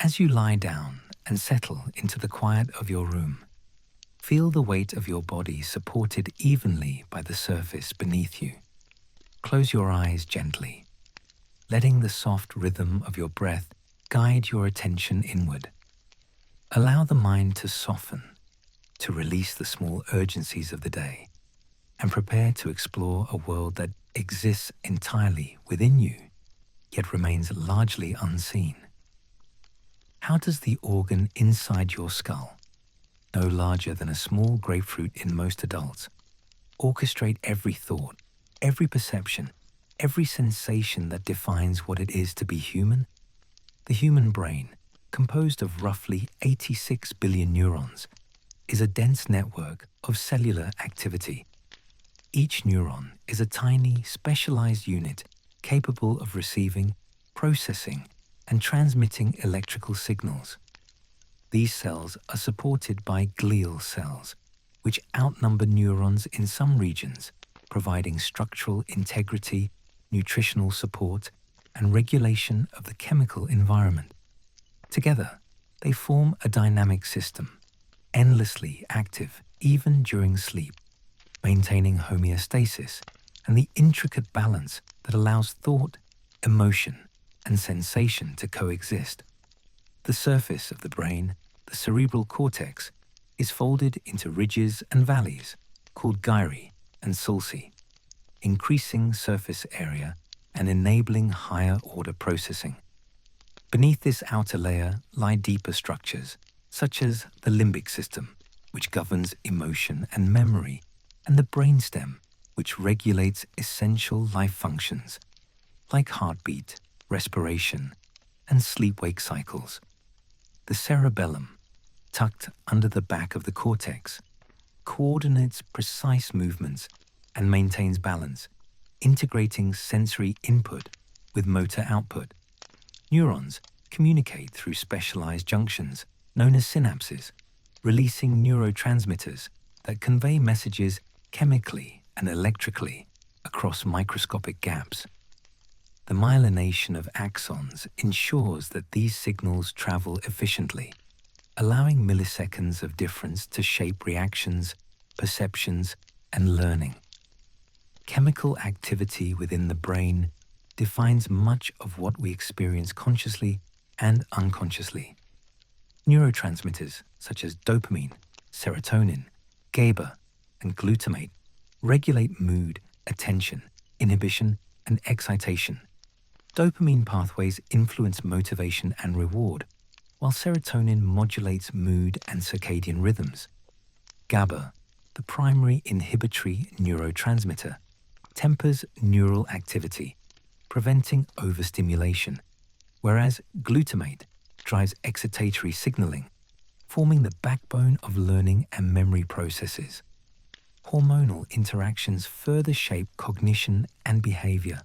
As you lie down and settle into the quiet of your room, feel the weight of your body supported evenly by the surface beneath you. Close your eyes gently, letting the soft rhythm of your breath guide your attention inward. Allow the mind to soften, to release the small urgencies of the day, and prepare to explore a world that exists entirely within you, yet remains largely unseen. How does the organ inside your skull, no larger than a small grapefruit in most adults, orchestrate every thought, every perception, every sensation that defines what it is to be human? The human brain, composed of roughly 86 billion neurons, is a dense network of cellular activity. Each neuron is a tiny, specialized unit capable of receiving, processing, and transmitting electrical signals. These cells are supported by glial cells, which outnumber neurons in some regions, providing structural integrity, nutritional support, and regulation of the chemical environment. Together, they form a dynamic system, endlessly active even during sleep, maintaining homeostasis and the intricate balance that allows thought, emotion, and sensation to coexist. The surface of the brain, the cerebral cortex, is folded into ridges and valleys called gyri and sulci, increasing surface area and enabling higher order processing. Beneath this outer layer lie deeper structures, such as the limbic system, which governs emotion and memory, and the brainstem, which regulates essential life functions, like heartbeat, respiration, and sleep-wake cycles. The cerebellum, tucked under the back of the cortex, coordinates precise movements and maintains balance, integrating sensory input with motor output. Neurons communicate through specialized junctions known as synapses, releasing neurotransmitters that convey messages chemically and electrically across microscopic gaps. The myelination of axons ensures that these signals travel efficiently, allowing milliseconds of difference to shape reactions, perceptions, and learning. Chemical activity within the brain defines much of what we experience consciously and unconsciously. Neurotransmitters such as dopamine, serotonin, GABA, and glutamate regulate mood, attention, inhibition, and excitation. Dopamine pathways influence motivation and reward, while serotonin modulates mood and circadian rhythms. GABA, the primary inhibitory neurotransmitter, tempers neural activity, preventing overstimulation, whereas glutamate drives excitatory signaling, forming the backbone of learning and memory processes. Hormonal interactions further shape cognition and behavior.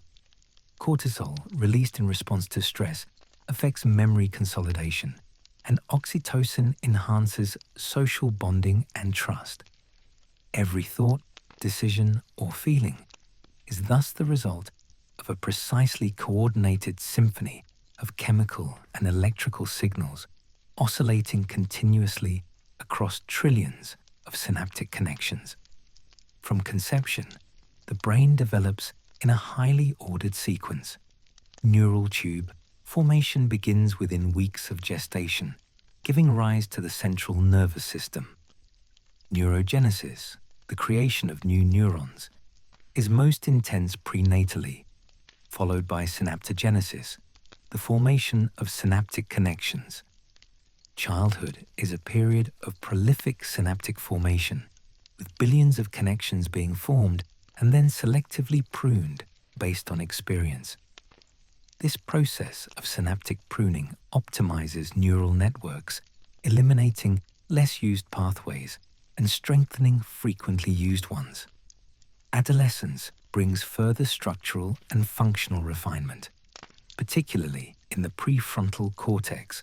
Cortisol, released in response to stress, affects memory consolidation, and oxytocin enhances social bonding and trust. Every thought, decision, or feeling is thus the result of a precisely coordinated symphony of chemical and electrical signals oscillating continuously across trillions of synaptic connections. From conception, the brain develops in a highly ordered sequence. Neural tube formation begins within weeks of gestation, giving rise to the central nervous system. Neurogenesis, the creation of new neurons, is most intense prenatally, followed by synaptogenesis, the formation of synaptic connections. Childhood is a period of prolific synaptic formation, with billions of connections being formed and then selectively pruned based on experience. This process of synaptic pruning optimizes neural networks, eliminating less used pathways and strengthening frequently used ones. Adolescence brings further structural and functional refinement, particularly in the prefrontal cortex,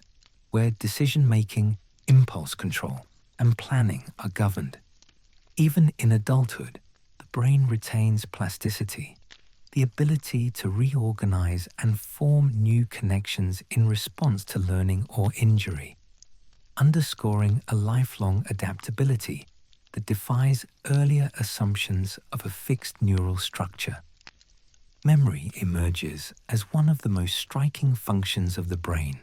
where decision-making, impulse control, and planning are governed. Even in adulthood, the brain retains plasticity. the ability to reorganize and form new connections in response to learning or injury, underscoring a lifelong adaptability that defies earlier assumptions of a fixed neural structure. Memory emerges as one of the most striking functions of the brain,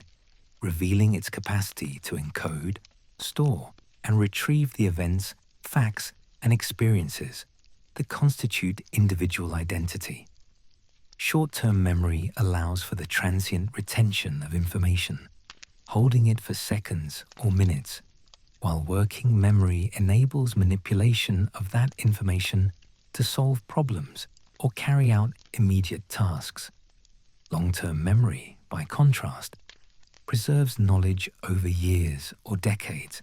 revealing its capacity to encode, store, and retrieve the events, facts, and experiences that constitute individual identity. Short-term memory allows for the transient retention of information, holding it for seconds or minutes, while working memory enables manipulation of that information to solve problems or carry out immediate tasks. Long-term memory, by contrast, preserves knowledge over years or decades,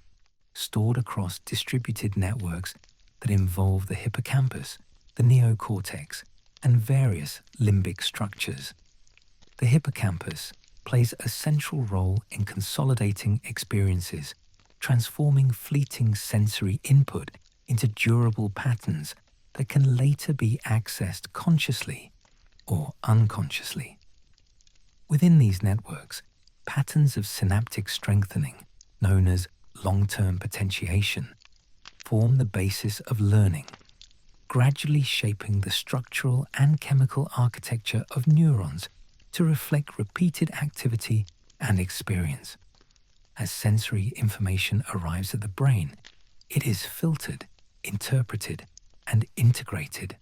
stored across distributed networks that involve the hippocampus, the neocortex, and various limbic structures. The hippocampus plays a central role in consolidating experiences, transforming fleeting sensory input into durable patterns that can later be accessed consciously or unconsciously. Within these networks, patterns of synaptic strengthening, known as long-term potentiation, form the basis of learning, gradually shaping the structural and chemical architecture of neurons to reflect repeated activity and experience. As sensory information arrives at the brain, it is filtered, interpreted, and integrated.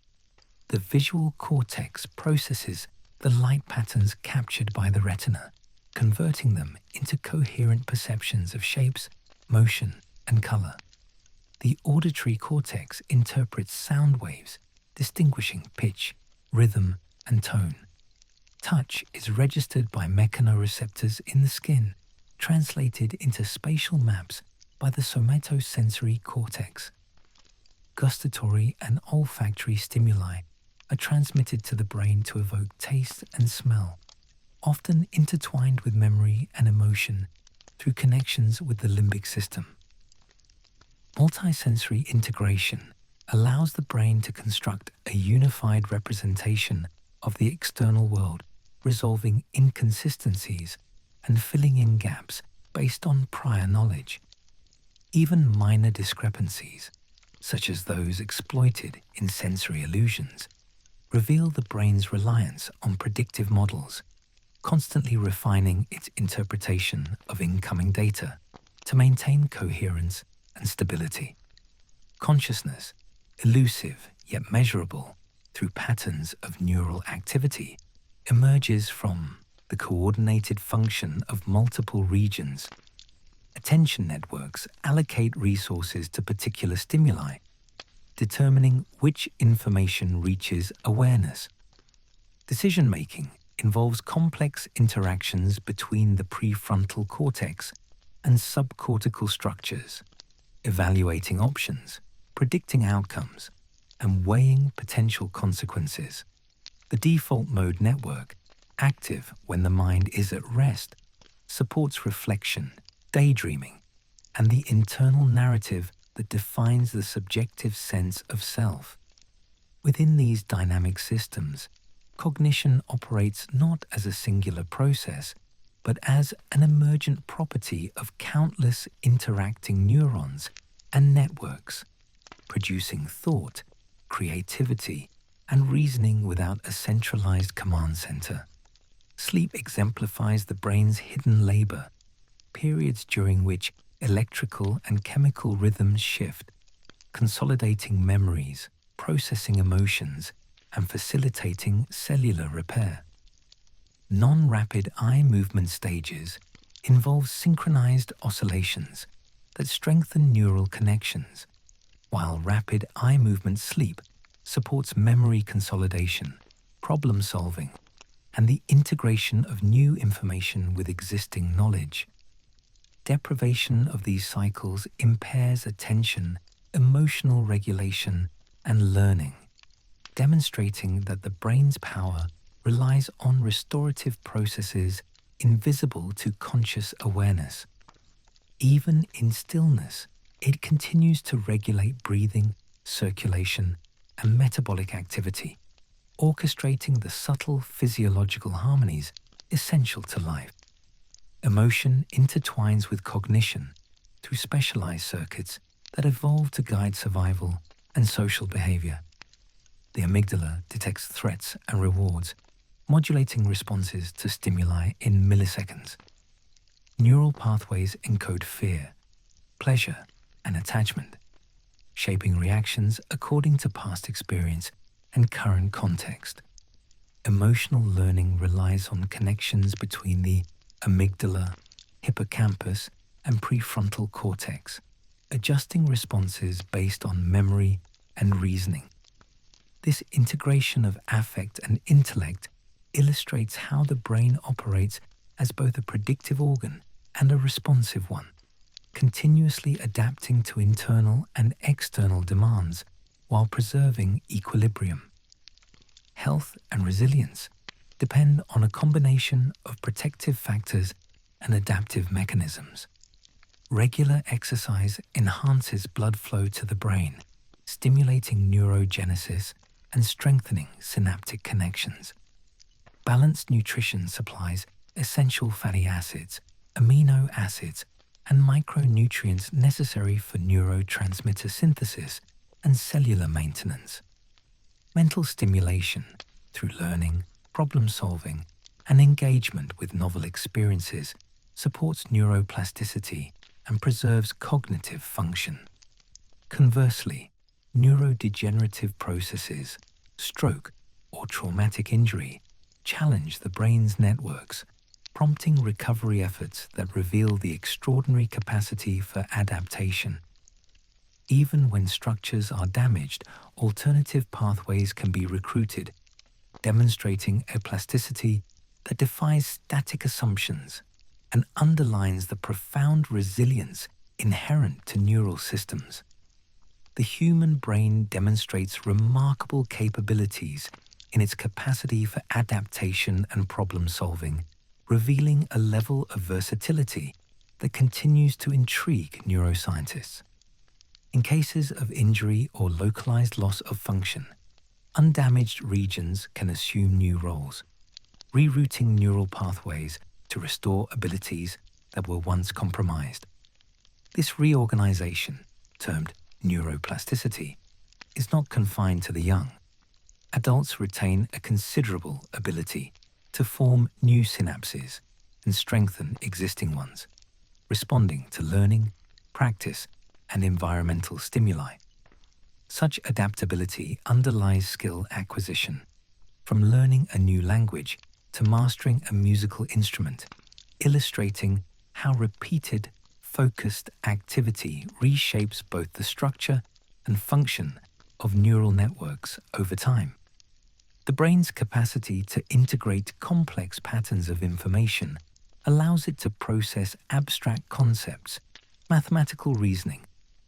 The visual cortex processes the light patterns captured by the retina, converting them into coherent perceptions of shapes, motion, and color. The auditory cortex interprets sound waves, distinguishing pitch, rhythm, and tone. Touch is registered by mechanoreceptors in the skin, translated into spatial maps by the somatosensory cortex. Gustatory and olfactory stimuli are transmitted to the brain to evoke taste and smell, often intertwined with memory and emotion through connections with the limbic system. Multisensory integration allows the brain to construct a unified representation of the external world, resolving inconsistencies and filling in gaps based on prior knowledge. Even minor discrepancies, such as those exploited in sensory illusions, reveal the brain's reliance on predictive models, constantly refining its interpretation of incoming data to maintain coherence and stability. Consciousness, elusive yet measurable through patterns of neural activity, emerges from the coordinated function of multiple regions. Attention networks allocate resources to particular stimuli, determining which information reaches awareness. Decision-making involves complex interactions between the prefrontal cortex and subcortical structures, evaluating options, predicting outcomes, and weighing potential consequences. The default mode network, active when the mind is at rest, supports reflection, daydreaming, and the internal narrative that defines the subjective sense of self. Within these dynamic systems, cognition operates not as a singular process, but as an emergent property of countless interacting neurons and networks, producing thought, creativity, and reasoning without a centralized command center. Sleep exemplifies the brain's hidden labor, periods during which electrical and chemical rhythms shift, consolidating memories, processing emotions, and facilitating cellular repair. Non-rapid eye movement stages involve synchronized oscillations that strengthen neural connections, while rapid eye movement sleep supports memory consolidation, problem solving, and the integration of new information with existing knowledge. Deprivation of these cycles impairs attention, emotional regulation, and learning, demonstrating that the brain's power relies on restorative processes invisible to conscious awareness. Even in stillness, it continues to regulate breathing, circulation, and metabolic activity, orchestrating the subtle physiological harmonies essential to life. Emotion intertwines with cognition through specialized circuits that evolve to guide survival and social behavior. The amygdala detects threats and rewards, modulating responses to stimuli in milliseconds. Neural pathways encode fear, pleasure, and attachment, shaping reactions according to past experience and current context. Emotional learning relies on connections between the amygdala, hippocampus, and prefrontal cortex, adjusting responses based on memory and reasoning. This integration of affect and intellect illustrates how the brain operates as both a predictive organ and a responsive one, continuously adapting to internal and external demands while preserving equilibrium. Health and resilience depend on a combination of protective factors and adaptive mechanisms. Regular exercise enhances blood flow to the brain, stimulating neurogenesis and strengthening synaptic connections. Balanced nutrition supplies essential fatty acids, amino acids, and micronutrients necessary for neurotransmitter synthesis and cellular maintenance. Mental stimulation through learning, problem-solving, and engagement with novel experiences supports neuroplasticity and preserves cognitive function. Conversely, neurodegenerative processes, stroke, or traumatic injury challenge the brain's networks, prompting recovery efforts that reveal the extraordinary capacity for adaptation. Even when structures are damaged, alternative pathways can be recruited, demonstrating a plasticity that defies static assumptions and underlines the profound resilience inherent to neural systems. The human brain demonstrates remarkable capabilities in its capacity for adaptation and problem-solving, revealing a level of versatility that continues to intrigue neuroscientists. In cases of injury or localized loss of function, undamaged regions can assume new roles, rerouting neural pathways to restore abilities that were once compromised. This reorganization, termed neuroplasticity, is not confined to the young. Adults retain a considerable ability to form new synapses and strengthen existing ones, responding to learning, practice, and environmental stimuli. Such adaptability underlies skill acquisition, from learning a new language to mastering a musical instrument, illustrating how repeated, focused activity reshapes both the structure and function of neural networks over time. The brain's capacity to integrate complex patterns of information allows it to process abstract concepts, mathematical reasoning,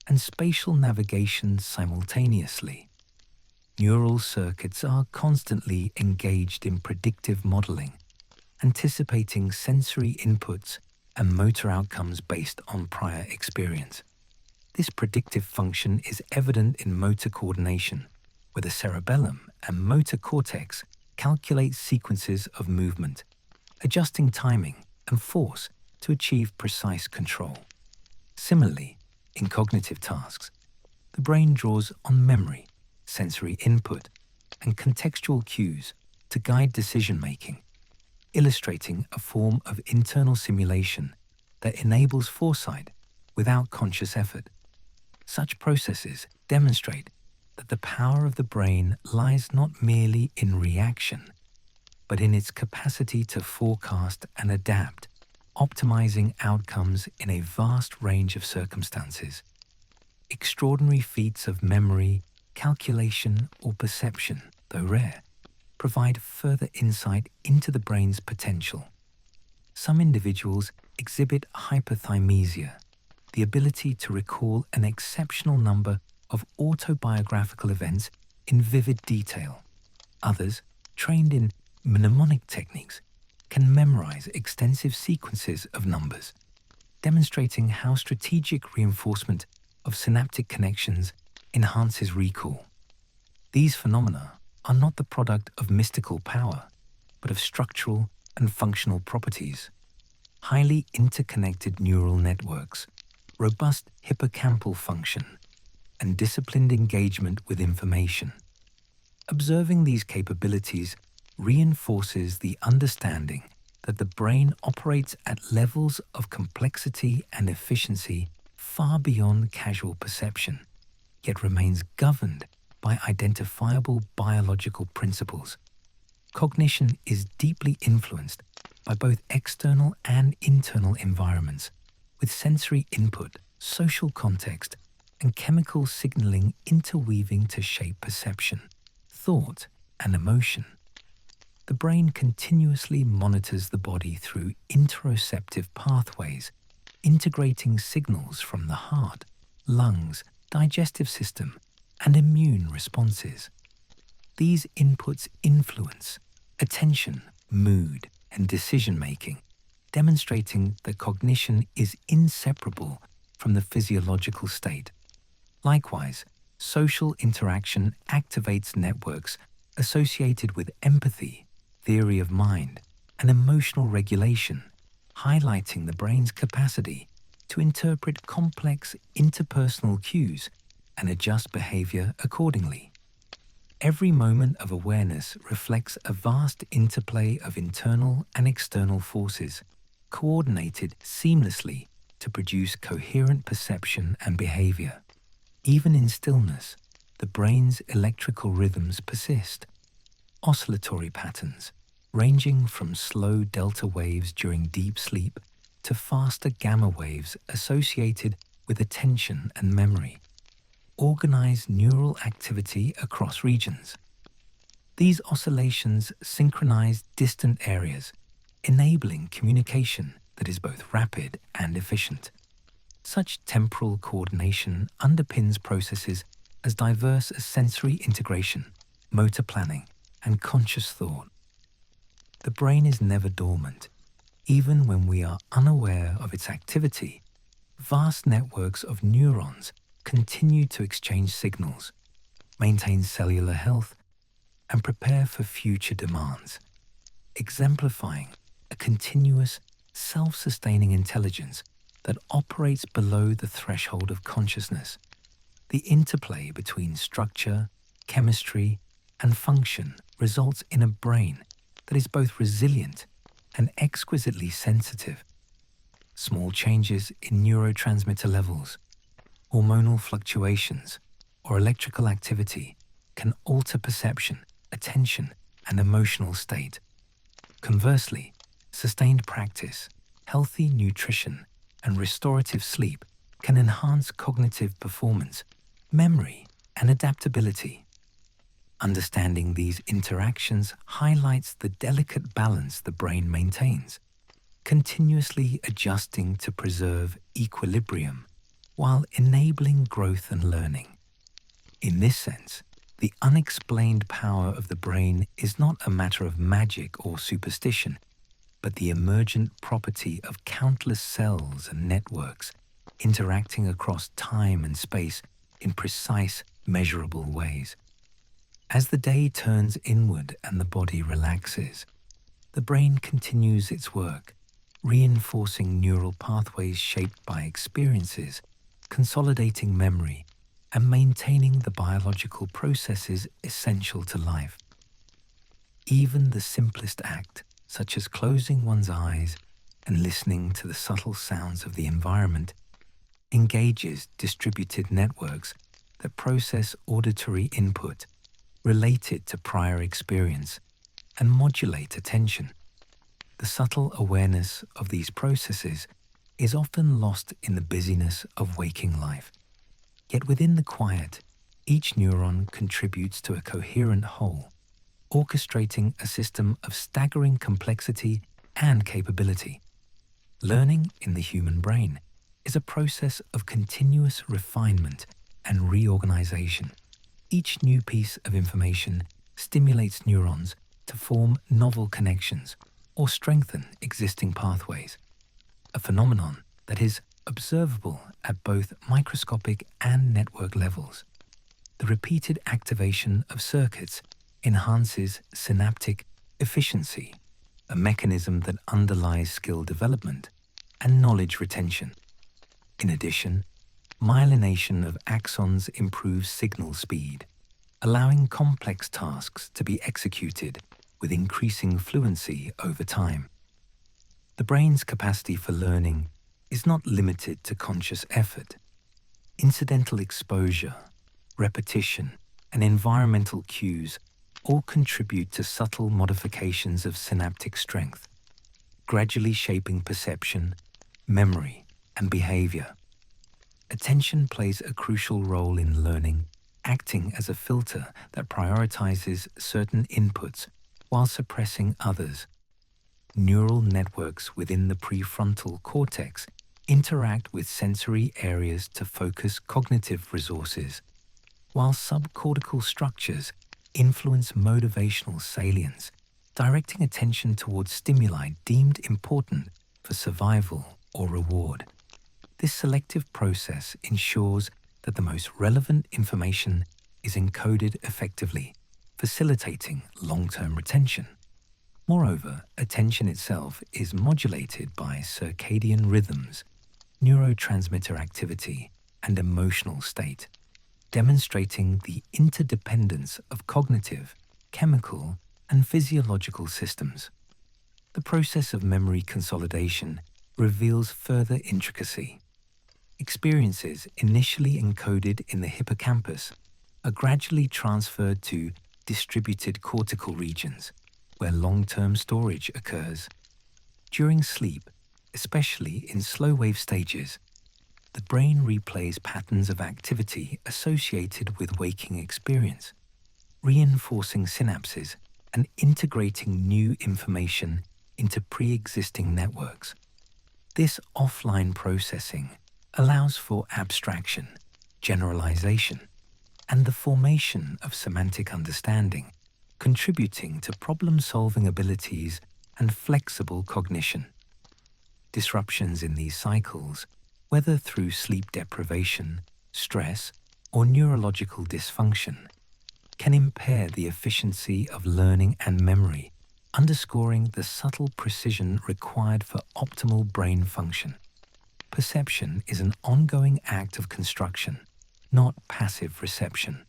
and spatial navigation simultaneously. Neural circuits are constantly engaged in predictive modeling, anticipating sensory inputs and motor outcomes based on prior experience. This predictive function is evident in motor coordination, where the cerebellum and motor cortex calculate sequences of movement, adjusting timing and force to achieve precise control. Similarly, in cognitive tasks, the brain draws on memory, sensory input, and contextual cues to guide decision-making, illustrating a form of internal simulation that enables foresight without conscious effort. Such processes demonstrate that the power of the brain lies not merely in reaction, but in its capacity to forecast and adapt, optimizing outcomes in a vast range of circumstances. Extraordinary feats of memory, calculation, or perception, though rare, provide further insight into the brain's potential. Some individuals exhibit hyperthymesia, the ability to recall an exceptional number of autobiographical events in vivid detail. Others, trained in mnemonic techniques, can memorize extensive sequences of numbers, demonstrating how strategic reinforcement of synaptic connections enhances recall. These phenomena are not the product of mystical power, but of structural and functional properties. Highly interconnected neural networks, robust hippocampal function, and disciplined engagement with information. Observing these capabilities reinforces the understanding that the brain operates at levels of complexity and efficiency far beyond casual perception, yet remains governed by identifiable biological principles. Cognition is deeply influenced by both external and internal environments, with sensory input, social context, and chemical signaling interweaving to shape perception, thought, and emotion. The brain continuously monitors the body through interoceptive pathways, integrating signals from the heart, lungs, digestive system, and immune responses. These inputs influence attention, mood, and decision-making, demonstrating that cognition is inseparable from the physiological state. Likewise, social interaction activates networks associated with empathy, theory of mind, and emotional regulation, highlighting the brain's capacity to interpret complex interpersonal cues and adjust behavior accordingly. Every moment of awareness reflects a vast interplay of internal and external forces, coordinated seamlessly to produce coherent perception and behavior. Even in stillness, the brain's electrical rhythms persist. Oscillatory patterns, ranging from slow delta waves during deep sleep to faster gamma waves associated with attention and memory, organize neural activity across regions. These oscillations synchronize distant areas, enabling communication that is both rapid and efficient. Such temporal coordination underpins processes as diverse as sensory integration, motor planning, and conscious thought. The brain is never dormant. Even when we are unaware of its activity, vast networks of neurons continue to exchange signals, maintain cellular health, and prepare for future demands, exemplifying a continuous, self-sustaining intelligence that operates below the threshold of consciousness. The interplay between structure, chemistry, and function results in a brain that is both resilient and exquisitely sensitive. Small changes in neurotransmitter levels, hormonal fluctuations, or electrical activity can alter perception, attention, and emotional state. Conversely, sustained practice, healthy nutrition, and restorative sleep can enhance cognitive performance, memory, and adaptability. Understanding these interactions highlights the delicate balance the brain maintains, continuously adjusting to preserve equilibrium while enabling growth and learning. In this sense, the unexplained power of the brain is not a matter of magic or superstition, but the emergent property of countless cells and networks interacting across time and space in precise, measurable ways. As the day turns inward and the body relaxes, the brain continues its work, reinforcing neural pathways shaped by experiences, consolidating memory, and maintaining the biological processes essential to life. Even the simplest act, such as closing one's eyes and listening to the subtle sounds of the environment, engages distributed networks that process auditory input related to prior experience and modulate attention. The subtle awareness of these processes is often lost in the busyness of waking life. Yet within the quiet, each neuron contributes to a coherent whole, orchestrating a system of staggering complexity and capability. Learning in the human brain is a process of continuous refinement and reorganization. Each new piece of information stimulates neurons to form novel connections or strengthen existing pathways, a phenomenon that is observable at both microscopic and network levels. The repeated activation of circuits enhances synaptic efficiency, a mechanism that underlies skill development and knowledge retention. In addition, myelination of axons improves signal speed, allowing complex tasks to be executed with increasing fluency over time. The brain's capacity for learning is not limited to conscious effort. Incidental exposure, repetition, and environmental cues all contribute to subtle modifications of synaptic strength, gradually shaping perception, memory, and behavior. Attention plays a crucial role in learning, acting as a filter that prioritizes certain inputs while suppressing others. Neural networks within the prefrontal cortex interact with sensory areas to focus cognitive resources, while subcortical structures influence motivational salience, directing attention towards stimuli deemed important for survival or reward. This selective process ensures that the most relevant information is encoded effectively, facilitating long-term retention. Moreover, attention itself is modulated by circadian rhythms, neurotransmitter activity, and emotional state, demonstrating the interdependence of cognitive, chemical, and physiological systems. The process of memory consolidation reveals further intricacy. Experiences initially encoded in the hippocampus are gradually transferred to distributed cortical regions, where long-term storage occurs. During sleep, especially in slow-wave stages, the brain replays patterns of activity associated with waking experience, reinforcing synapses and integrating new information into pre-existing networks. This offline processing allows for abstraction, generalization, and the formation of semantic understanding, contributing to problem-solving abilities and flexible cognition. Disruptions in these cycles, whether through sleep deprivation, stress, or neurological dysfunction, can impair the efficiency of learning and memory, underscoring the subtle precision required for optimal brain function. Perception is an ongoing act of construction, not passive reception.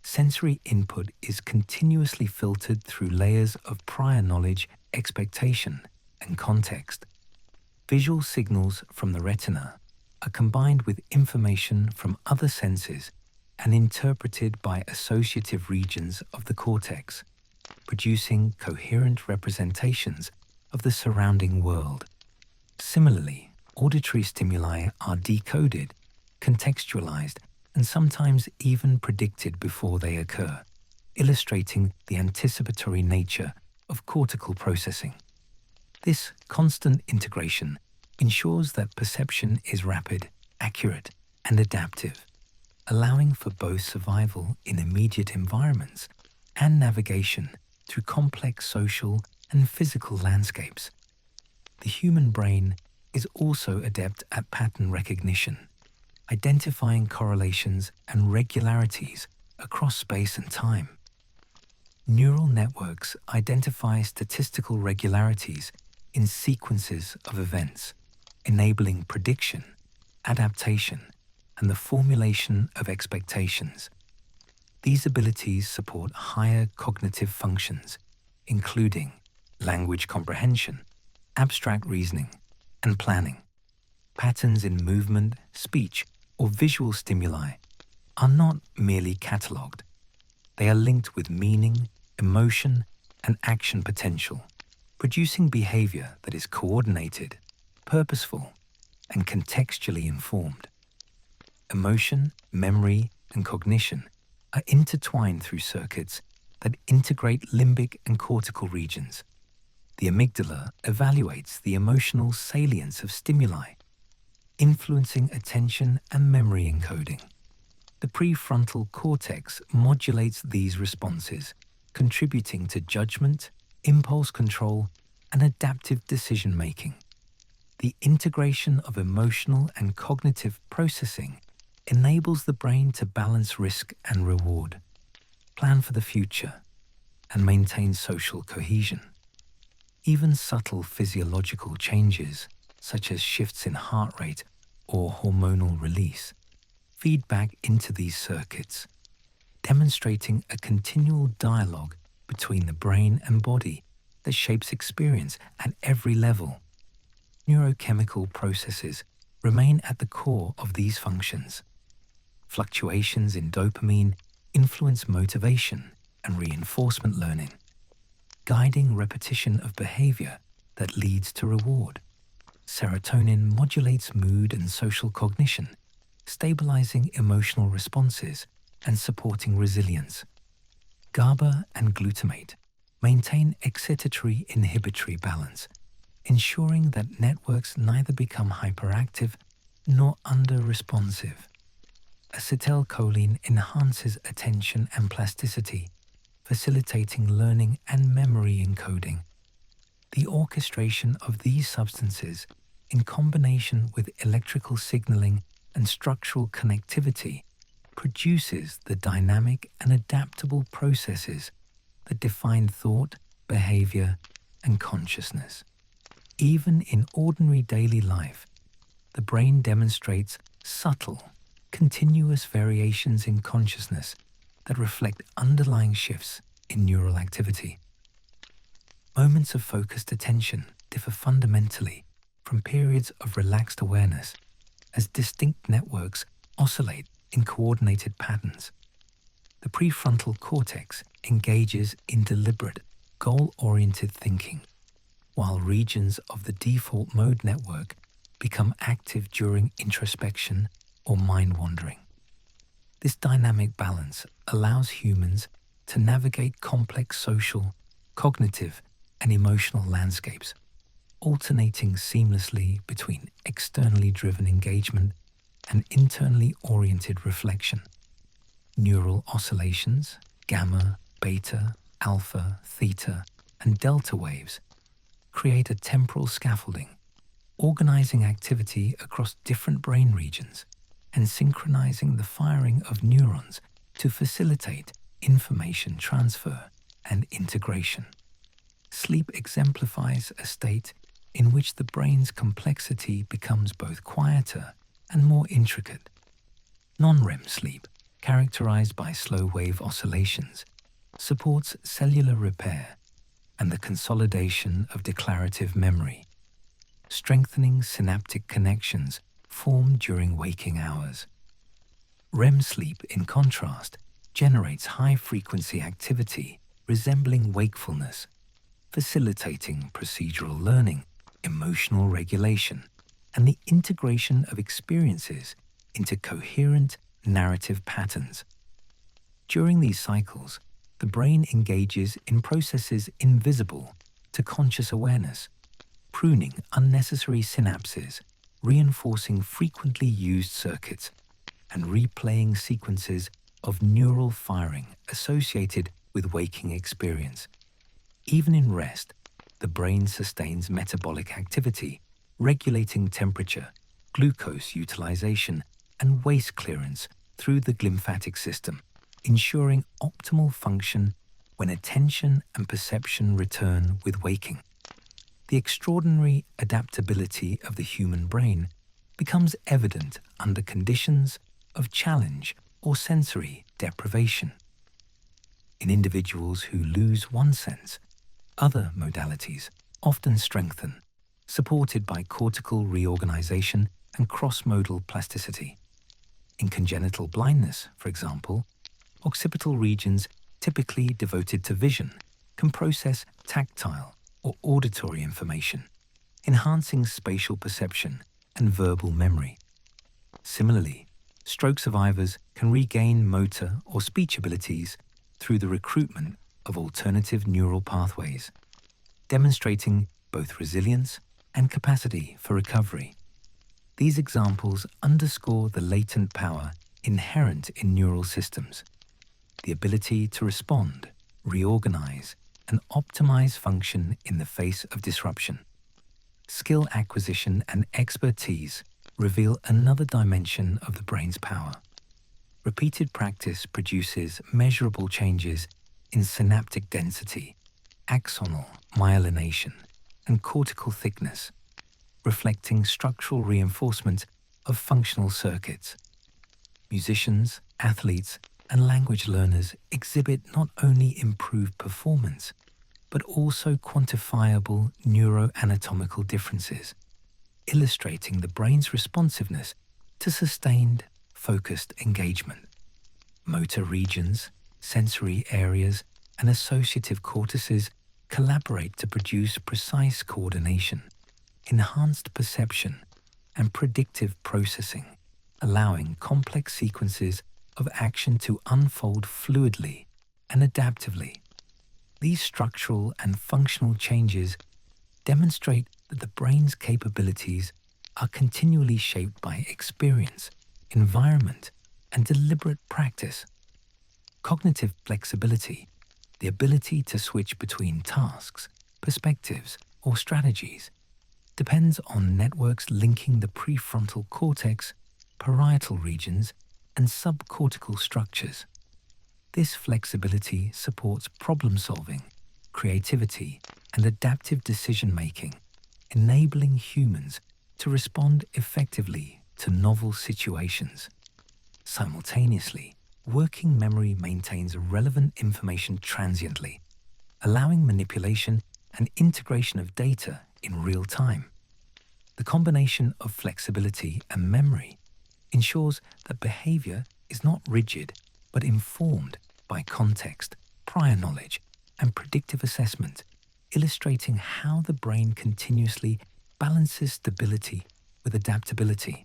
Sensory input is continuously filtered through layers of prior knowledge, expectation, and context. Visual signals from the retina are combined with information from other senses and interpreted by associative regions of the cortex, producing coherent representations of the surrounding world. Similarly, auditory stimuli are decoded, contextualized, and sometimes even predicted before they occur, illustrating the anticipatory nature of cortical processing. This constant integration ensures that perception is rapid, accurate, and adaptive, allowing for both survival in immediate environments and navigation through complex social and physical landscapes. The human brain is also adept at pattern recognition, identifying correlations and regularities across space and time. Neural networks identify statistical regularities in sequences of events, enabling prediction, adaptation, and the formulation of expectations. These abilities support higher cognitive functions, including language comprehension, abstract reasoning, and planning. Patterns in movement, speech, or visual stimuli are not merely catalogued. They are linked with meaning, emotion, and action potential, producing behavior that is coordinated, purposeful, and contextually informed. Emotion, memory, and cognition are intertwined through circuits that integrate limbic and cortical regions. The amygdala evaluates the emotional salience of stimuli, influencing attention and memory encoding. The prefrontal cortex modulates these responses, contributing to judgment, impulse control, and adaptive decision-making. The integration of emotional and cognitive processing enables the brain to balance risk and reward, plan for the future, and maintain social cohesion. Even subtle physiological changes, such as shifts in heart rate or hormonal release, feed back into these circuits, demonstrating a continual dialogue between the brain and body that shapes experience at every level. Neurochemical processes remain at the core of these functions. Fluctuations in dopamine influence motivation and reinforcement learning, guiding repetition of behavior that leads to reward. Serotonin modulates mood and social cognition, stabilizing emotional responses and supporting resilience. GABA and glutamate maintain excitatory-inhibitory balance, ensuring that networks neither become hyperactive nor under-responsive. Acetylcholine enhances attention and plasticity, facilitating learning and memory encoding. The orchestration of these substances, in combination with electrical signaling and structural connectivity, produces the dynamic and adaptable processes that define thought, behavior, and consciousness. Even in ordinary daily life, the brain demonstrates subtle, continuous variations in consciousness that reflect underlying shifts in neural activity. Moments of focused attention differ fundamentally from periods of relaxed awareness, as distinct networks oscillate in coordinated patterns. The prefrontal cortex engages in deliberate, goal-oriented thinking, while regions of the default mode network become active during introspection or mind-wandering. This dynamic balance allows humans to navigate complex social, cognitive, and emotional landscapes, alternating seamlessly between externally driven engagement and internally oriented reflection. Neural oscillations, gamma, beta, alpha, theta, and delta waves, create a temporal scaffolding, organizing activity across different brain regions and synchronizing the firing of neurons to facilitate information transfer and integration. Sleep exemplifies a state in which the brain's complexity becomes both quieter and more intricate. Non-REM sleep, characterized by slow-wave oscillations, supports cellular repair and the consolidation of declarative memory, strengthening synaptic connections formed during waking hours. REM sleep, in contrast, generates high-frequency activity resembling wakefulness, facilitating procedural learning, emotional regulation, and the integration of experiences into coherent narrative patterns. During these cycles, the brain engages in processes invisible to conscious awareness, pruning unnecessary synapses, reinforcing frequently used circuits, and replaying sequences of neural firing associated with waking experience. Even in rest, the brain sustains metabolic activity, regulating temperature, glucose utilization, and waste clearance through the glymphatic system, ensuring optimal function when attention and perception return with waking. The extraordinary adaptability of the human brain becomes evident under conditions of challenge or sensory deprivation. In individuals who lose one sense, other modalities often strengthen, supported by cortical reorganization and cross-modal plasticity. In congenital blindness, for example, occipital regions typically devoted to vision can process tactile or auditory information, enhancing spatial perception and verbal memory. Similarly, stroke survivors can regain motor or speech abilities through the recruitment of alternative neural pathways, demonstrating both resilience and capacity for recovery. These examples underscore the latent power inherent in neural systems, the ability to respond, reorganize, and optimize function in the face of disruption. Skill acquisition and expertise reveal another dimension of the brain's power. Repeated practice produces measurable changes in synaptic density, axonal myelination, and cortical thickness, reflecting structural reinforcement of functional circuits. Musicians, athletes, and language learners exhibit not only improved performance, but also quantifiable neuroanatomical differences, illustrating the brain's responsiveness to sustained, focused engagement. Motor regions, sensory areas, and associative cortices collaborate to produce precise coordination, enhanced perception, and predictive processing, allowing complex sequences of action to unfold fluidly and adaptively. These structural and functional changes demonstrate that the brain's capabilities are continually shaped by experience, environment, and deliberate practice. Cognitive flexibility, the ability to switch between tasks, perspectives, or strategies, depends on networks linking the prefrontal cortex, parietal regions, and subcortical structures. This flexibility supports problem-solving, creativity, and adaptive decision-making, enabling humans to respond effectively to novel situations. Simultaneously, working memory maintains relevant information transiently, allowing manipulation and integration of data in real time. The combination of flexibility and memory ensures that behavior is not rigid but informed by context, prior knowledge, and predictive assessment, illustrating how the brain continuously balances stability with adaptability.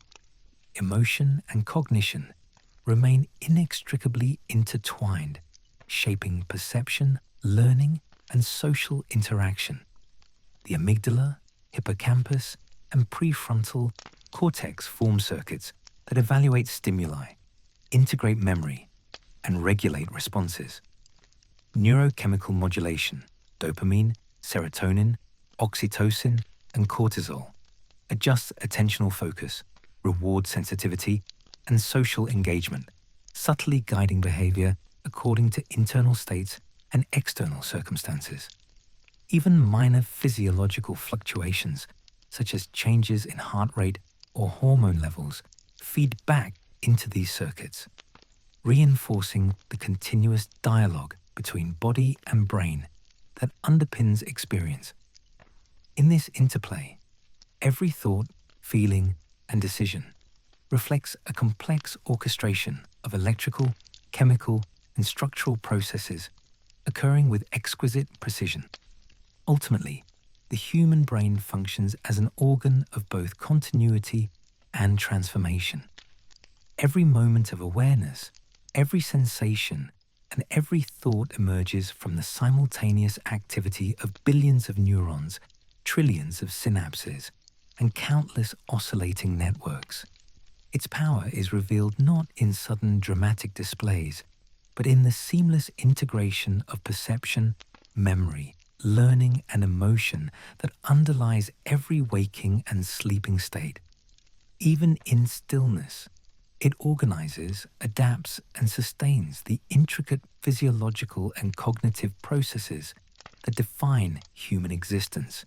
Emotion and cognition remain inextricably intertwined, shaping perception, learning, and social interaction. The amygdala, hippocampus, and prefrontal cortex form circuits that evaluate stimuli, integrate memory, and regulate responses. Neurochemical modulation, dopamine, serotonin, oxytocin, and cortisol, adjusts attentional focus, reward sensitivity, and social engagement, subtly guiding behavior according to internal states and external circumstances. Even minor physiological fluctuations, such as changes in heart rate or hormone levels, feed back into these circuits, reinforcing the continuous dialogue between body and brain that underpins experience. In this interplay, every thought, feeling, and decision reflects a complex orchestration of electrical, chemical, and structural processes occurring with exquisite precision. Ultimately, the human brain functions as an organ of both continuity and transformation. Every moment of awareness, every sensation, and every thought emerges from the simultaneous activity of billions of neurons, trillions of synapses, and countless oscillating networks. Its power is revealed not in sudden dramatic displays, but in the seamless integration of perception, memory, learning, and emotion that underlies every waking and sleeping state. Even in stillness, it organizes, adapts, and sustains the intricate physiological and cognitive processes that define human existence,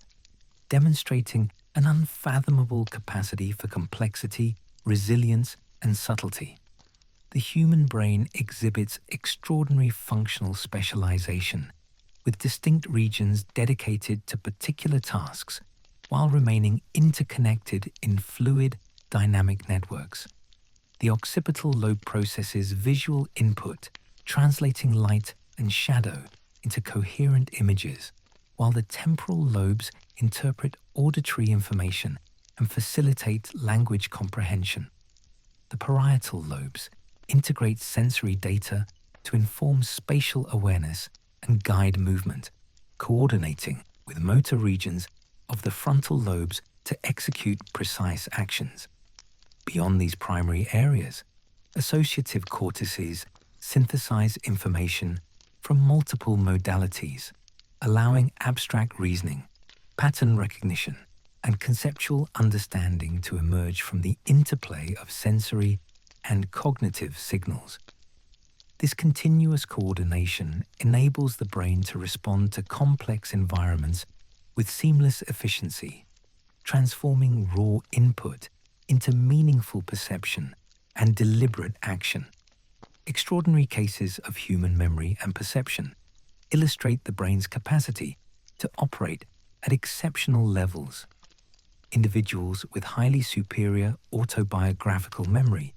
demonstrating an unfathomable capacity for complexity, resilience, and subtlety. The human brain exhibits extraordinary functional specialization, with distinct regions dedicated to particular tasks, while remaining interconnected in fluid, dynamic networks. The occipital lobe processes visual input, translating light and shadow into coherent images, while the temporal lobes interpret auditory information and facilitate language comprehension. The parietal lobes integrate sensory data to inform spatial awareness and guide movement, coordinating with motor regions of the frontal lobes to execute precise actions. Beyond these primary areas, associative cortices synthesize information from multiple modalities, allowing abstract reasoning, pattern recognition, and conceptual understanding to emerge from the interplay of sensory and cognitive signals. This continuous coordination enables the brain to respond to complex environments with seamless efficiency, transforming raw input into meaningful perception and deliberate action. Extraordinary cases of human memory and perception illustrate the brain's capacity to operate at exceptional levels. Individuals with highly superior autobiographical memory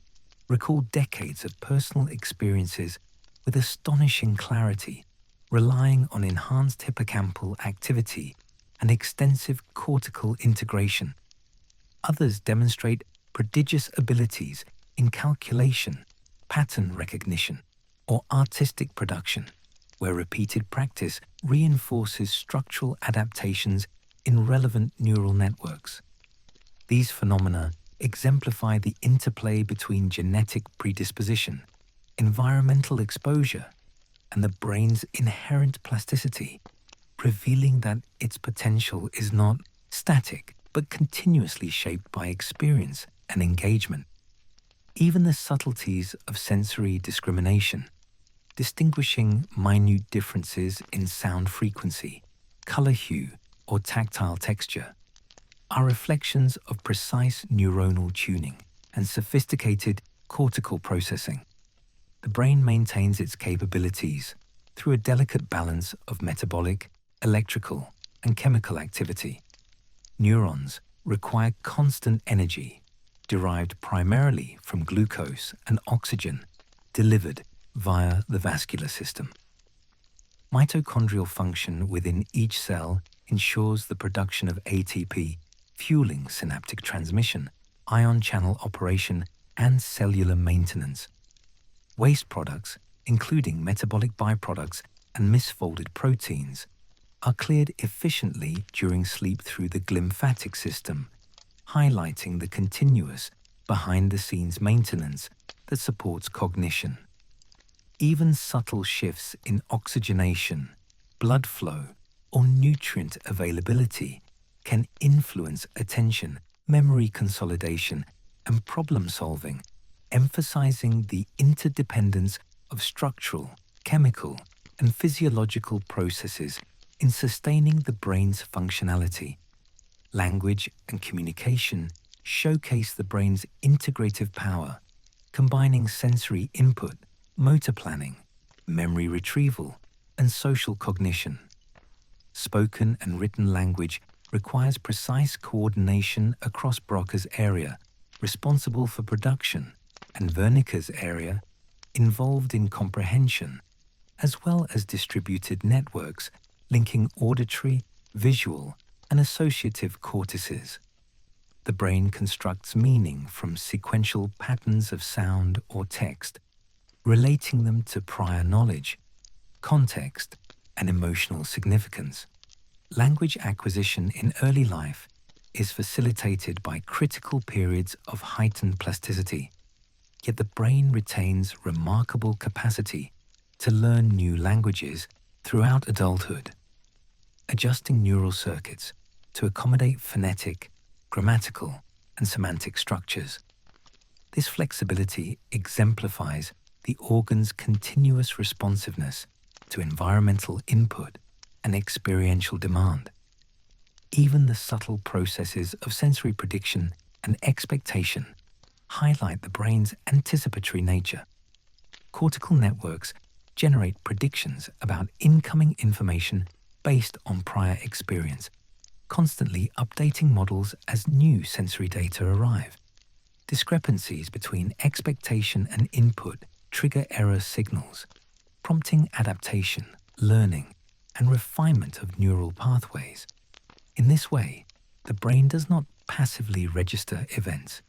recall decades of personal experiences with astonishing clarity, relying on enhanced hippocampal activity and extensive cortical integration. Others demonstrate prodigious abilities in calculation, pattern recognition, or artistic production, where repeated practice reinforces structural adaptations in relevant neural networks. These phenomena exemplify the interplay between genetic predisposition, environmental exposure, and the brain's inherent plasticity, revealing that its potential is not static but continuously shaped by experience and engagement. Even the subtleties of sensory discrimination, distinguishing minute differences in sound frequency, color hue, or tactile texture, are reflections of precise neuronal tuning and sophisticated cortical processing. The brain maintains its capabilities through a delicate balance of metabolic, electrical, and chemical activity. Neurons require constant energy, derived primarily from glucose and oxygen, delivered via the vascular system. Mitochondrial function within each cell ensures the production of ATP, fueling synaptic transmission, ion channel operation, and cellular maintenance. Waste products, including metabolic byproducts and misfolded proteins, are cleared efficiently during sleep through the glymphatic system, highlighting the continuous, behind-the-scenes maintenance that supports cognition. Even subtle shifts in oxygenation, blood flow, or nutrient availability can influence attention, memory consolidation, and problem-solving, emphasizing the interdependence of structural, chemical, and physiological processes in sustaining the brain's functionality. Language and communication showcase the brain's integrative power, combining sensory input, motor planning, memory retrieval, and social cognition. Spoken and written language requires precise coordination across Broca's area, responsible for production, and Wernicke's area, involved in comprehension, as well as distributed networks linking auditory, visual, and associative cortices. The brain constructs meaning from sequential patterns of sound or text, relating them to prior knowledge, context, and emotional significance. Language acquisition in early life is facilitated by critical periods of heightened plasticity, yet the brain retains remarkable capacity to learn new languages throughout adulthood, adjusting neural circuits to accommodate phonetic, grammatical, and semantic structures. This flexibility exemplifies the organ's continuous responsiveness to environmental input and experiential demand. Even the subtle processes of sensory prediction and expectation highlight the brain's anticipatory nature. Cortical networks generate predictions about incoming information based on prior experience, constantly updating models as new sensory data arrive. Discrepancies between expectation and input trigger error signals, prompting adaptation, learning, and refinement of neural pathways. In this way, the brain does not passively register events.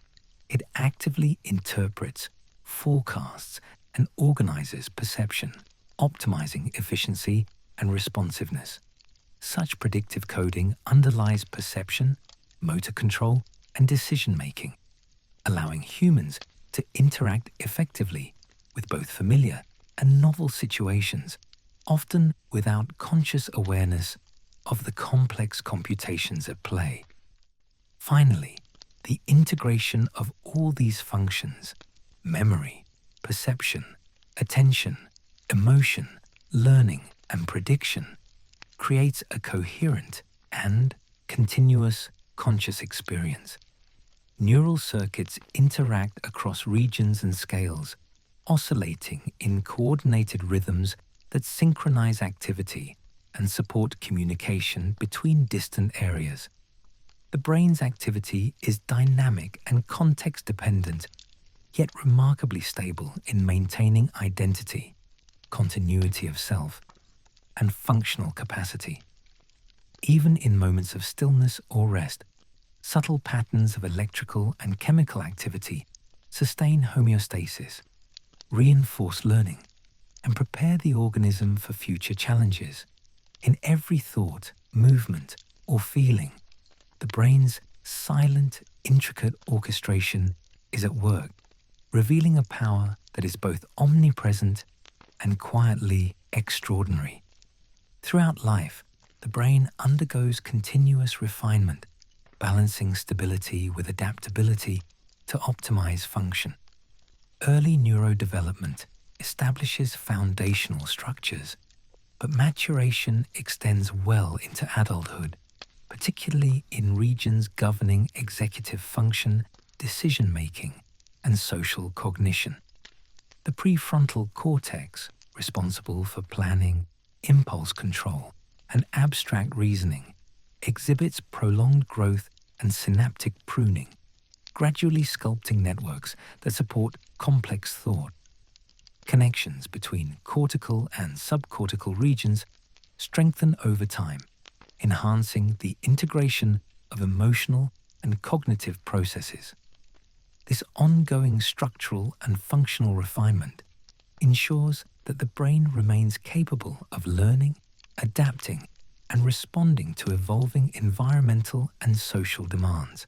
It actively interprets, forecasts, and organizes perception, optimizing efficiency and responsiveness. Such predictive coding underlies perception, motor control, and decision-making, allowing humans to interact effectively with both familiar and novel situations, often without conscious awareness of the complex computations at play. Finally, the integration of all these functions, memory, perception, attention, emotion, learning, and prediction creates a coherent and continuous conscious experience. Neural circuits interact across regions and scales, oscillating in coordinated rhythms that synchronize activity and support communication between distant areas. The brain's activity is dynamic and context-dependent, yet remarkably stable in maintaining identity, continuity of self, and functional capacity. Even in moments of stillness or rest, subtle patterns of electrical and chemical activity sustain homeostasis, reinforce learning, and prepare the organism for future challenges. In every thought, movement, or feeling, the brain's silent, intricate orchestration is at work, revealing a power that is both omnipresent and quietly extraordinary. Throughout life, the brain undergoes continuous refinement, balancing stability with adaptability to optimize function. Early neurodevelopment establishes foundational structures, but maturation extends well into adulthood, particularly in regions governing executive function, decision-making, and social cognition. The prefrontal cortex, responsible for planning, impulse control, and abstract reasoning, exhibits prolonged growth and synaptic pruning, gradually sculpting networks that support complex thought. Connections between cortical and subcortical regions strengthen over time, enhancing the integration of emotional and cognitive processes. This ongoing structural and functional refinement ensures that the brain remains capable of learning, adapting, and responding to evolving environmental and social demands.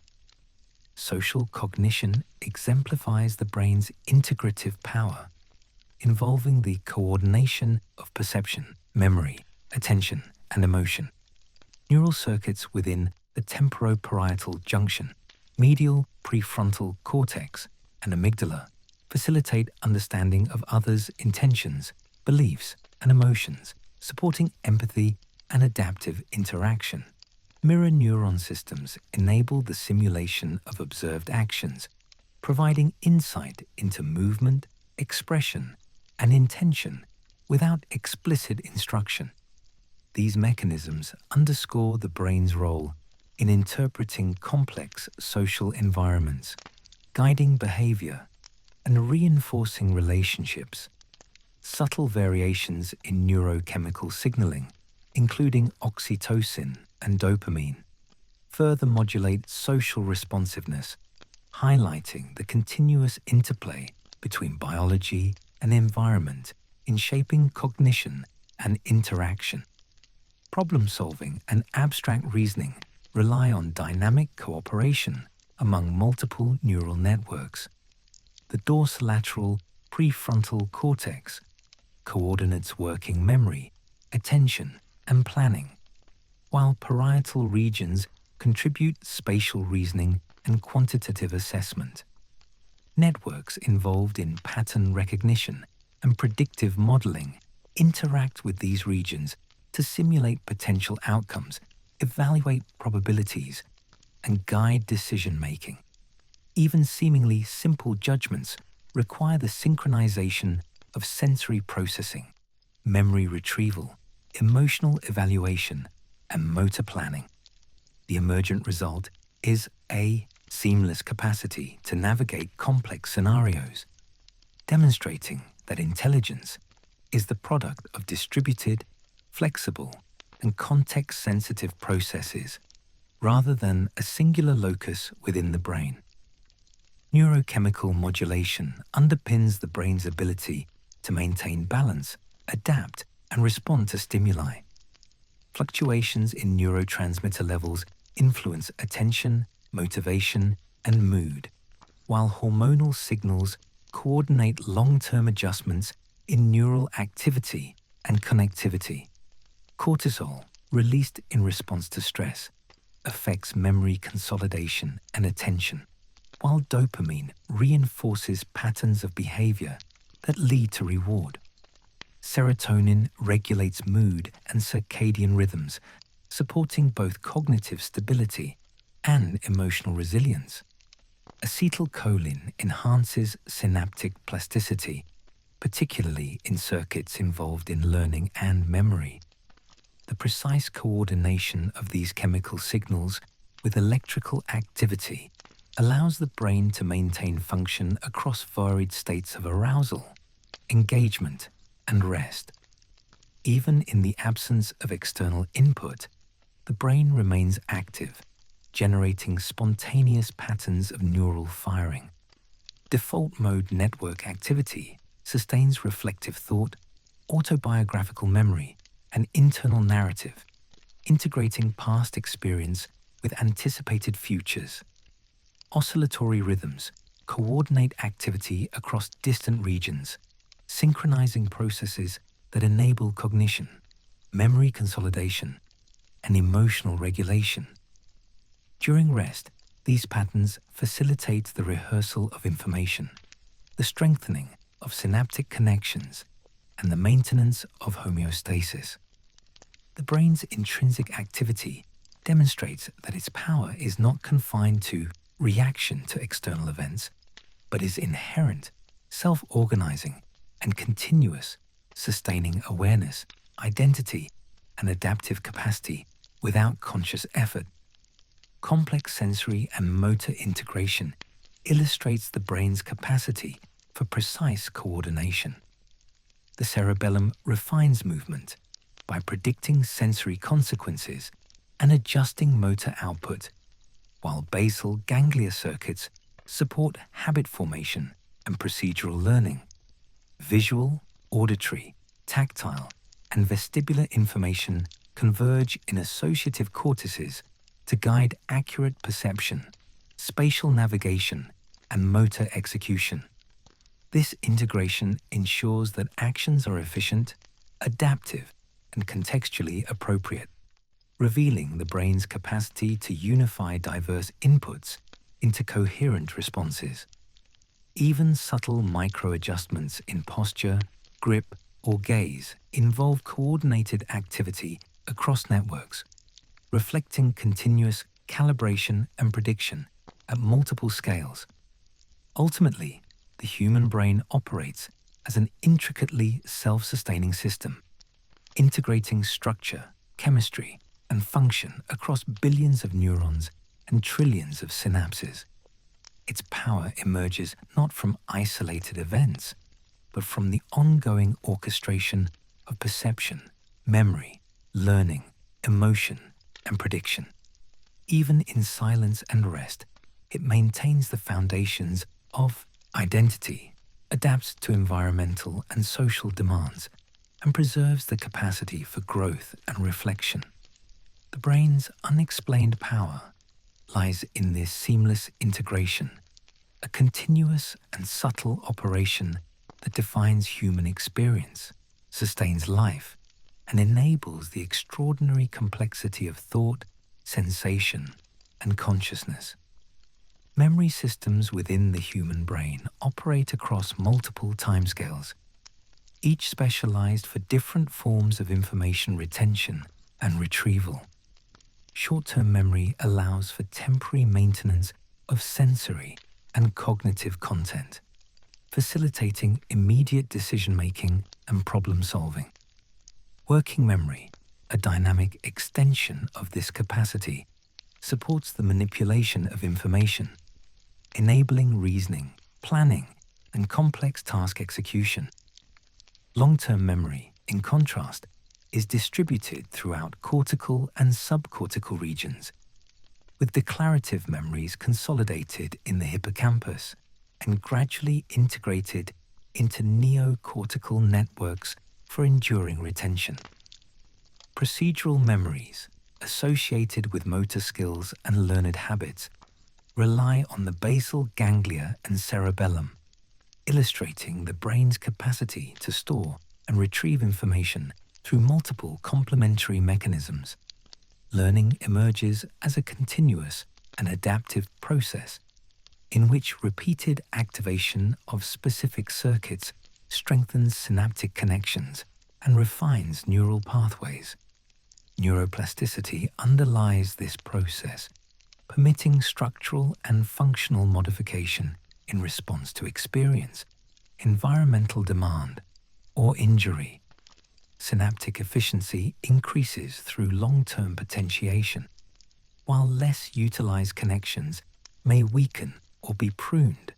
Social cognition exemplifies the brain's integrative power, involving the coordination of perception, memory, attention, and emotion. Neural circuits within the temporoparietal junction, medial prefrontal cortex, and amygdala facilitate understanding of others' intentions, beliefs, and emotions, supporting empathy and adaptive interaction. Mirror neuron systems enable the simulation of observed actions, providing insight into movement, expression, and intention without explicit instruction. These mechanisms underscore the brain's role in interpreting complex social environments, guiding behavior, and reinforcing relationships. Subtle variations in neurochemical signaling, including oxytocin and dopamine, further modulate social responsiveness, highlighting the continuous interplay between biology and environment in shaping cognition and interaction. Problem-solving and abstract reasoning rely on dynamic cooperation among multiple neural networks. The dorsolateral prefrontal cortex coordinates working memory, attention, and planning, while parietal regions contribute spatial reasoning and quantitative assessment. Networks involved in pattern recognition and predictive modeling interact with these regions to simulate potential outcomes, evaluate probabilities, and guide decision-making. Even seemingly simple judgments require the synchronization of sensory processing, memory retrieval, emotional evaluation, and motor planning. The emergent result is a seamless capacity to navigate complex scenarios, demonstrating that intelligence is the product of distributed, flexible, and context-sensitive processes rather than a singular locus within the brain. Neurochemical modulation underpins the brain's ability to maintain balance, adapt, and respond to stimuli. Fluctuations in neurotransmitter levels influence attention, motivation, and mood, while hormonal signals coordinate long-term adjustments in neural activity and connectivity. Cortisol, released in response to stress, affects memory consolidation and attention, while dopamine reinforces patterns of behavior that lead to reward. Serotonin regulates mood and circadian rhythms, supporting both cognitive stability and emotional resilience. Acetylcholine enhances synaptic plasticity, particularly in circuits involved in learning and memory. The precise coordination of these chemical signals with electrical activity allows the brain to maintain function across varied states of arousal, engagement, and rest. Even in the absence of external input, the brain remains active, generating spontaneous patterns of neural firing. Default mode network activity sustains reflective thought, autobiographical memory, and internal narrative, integrating past experience with anticipated futures. Oscillatory rhythms coordinate activity across distant regions, synchronizing processes that enable cognition, memory consolidation, and emotional regulation. During rest, these patterns facilitate the rehearsal of information, the strengthening of synaptic connections, and the maintenance of homeostasis. The brain's intrinsic activity demonstrates that its power is not confined to reaction to external events, but is inherent, self-organizing, and continuous, sustaining awareness, identity, and adaptive capacity without conscious effort. Complex sensory and motor integration illustrates the brain's capacity for precise coordination. The cerebellum refines movement by predicting sensory consequences and adjusting motor output, while basal ganglia circuits support habit formation and procedural learning. Visual, auditory, tactile, and vestibular information converge in associative cortices to guide accurate perception, spatial navigation, and motor execution. This integration ensures that actions are efficient, adaptive, and contextually appropriate, revealing the brain's capacity to unify diverse inputs into coherent responses. Even subtle micro-adjustments in posture, grip, or gaze involve coordinated activity across networks, reflecting continuous calibration and prediction at multiple scales. Ultimately, the human brain operates as an intricately self-sustaining system, integrating structure, chemistry, and function across billions of neurons and trillions of synapses. Its power emerges not from isolated events, but from the ongoing orchestration of perception, memory, learning, emotion, and prediction. Even in silence and rest, it maintains the foundations of identity, adapts to environmental and social demands, and preserves the capacity for growth and reflection. The brain's unexplained power lies in this seamless integration, a continuous and subtle operation that defines human experience, sustains life, and enables the extraordinary complexity of thought, sensation, and consciousness. Memory systems within the human brain operate across multiple timescales, each specialized for different forms of information retention and retrieval. Short-term memory allows for temporary maintenance of sensory and cognitive content, facilitating immediate decision-making and problem-solving. Working memory, a dynamic extension of this capacity, supports the manipulation of information, enabling reasoning, planning, and complex task execution. Long-term memory, in contrast, is distributed throughout cortical and subcortical regions, with declarative memories consolidated in the hippocampus and gradually integrated into neocortical networks for enduring retention. Procedural memories, associated with motor skills and learned habits, rely on the basal ganglia and cerebellum, illustrating the brain's capacity to store and retrieve information through multiple complementary mechanisms. Learning emerges as a continuous and adaptive process in which repeated activation of specific circuits strengthens synaptic connections and refines neural pathways. Neuroplasticity underlies this process, permitting structural and functional modification in response to experience, environmental demand, or injury. Synaptic efficiency increases through long-term potentiation, while less utilized connections may weaken or be pruned,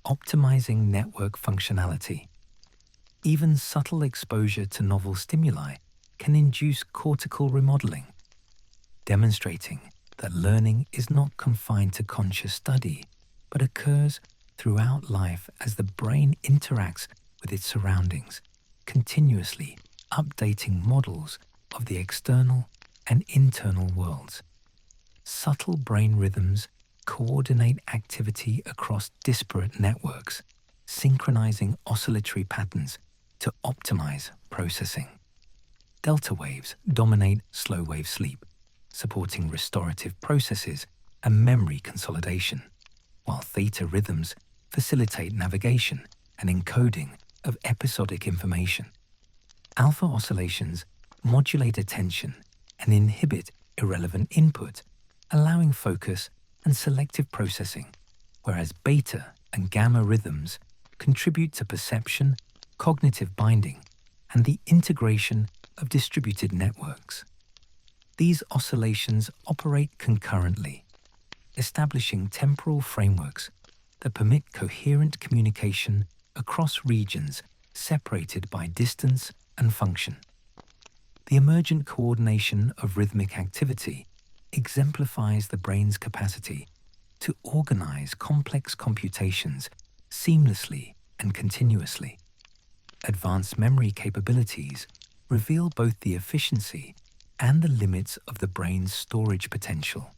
optimizing network functionality. Even subtle exposure to novel stimuli can induce cortical remodeling, demonstrating that learning is not confined to conscious study, but occurs throughout life as the brain interacts with its surroundings, continuously updating models of the external and internal worlds. Subtle brain rhythms coordinate activity across disparate networks, synchronizing oscillatory patterns to optimize processing. Delta waves dominate slow-wave sleep, supporting restorative processes and memory consolidation, while theta rhythms facilitate navigation and encoding of episodic information. Alpha oscillations modulate attention and inhibit irrelevant input, allowing focus and selective processing, whereas beta and gamma rhythms contribute to perception, cognitive binding, and the integration of distributed networks. These oscillations operate concurrently, establishing temporal frameworks that permit coherent communication across regions separated by distance and function. The emergent coordination of rhythmic activity exemplifies the brain's capacity to organize complex computations seamlessly and continuously. Advanced memory capabilities reveal both the efficiency and the limits of the brain's storage potential.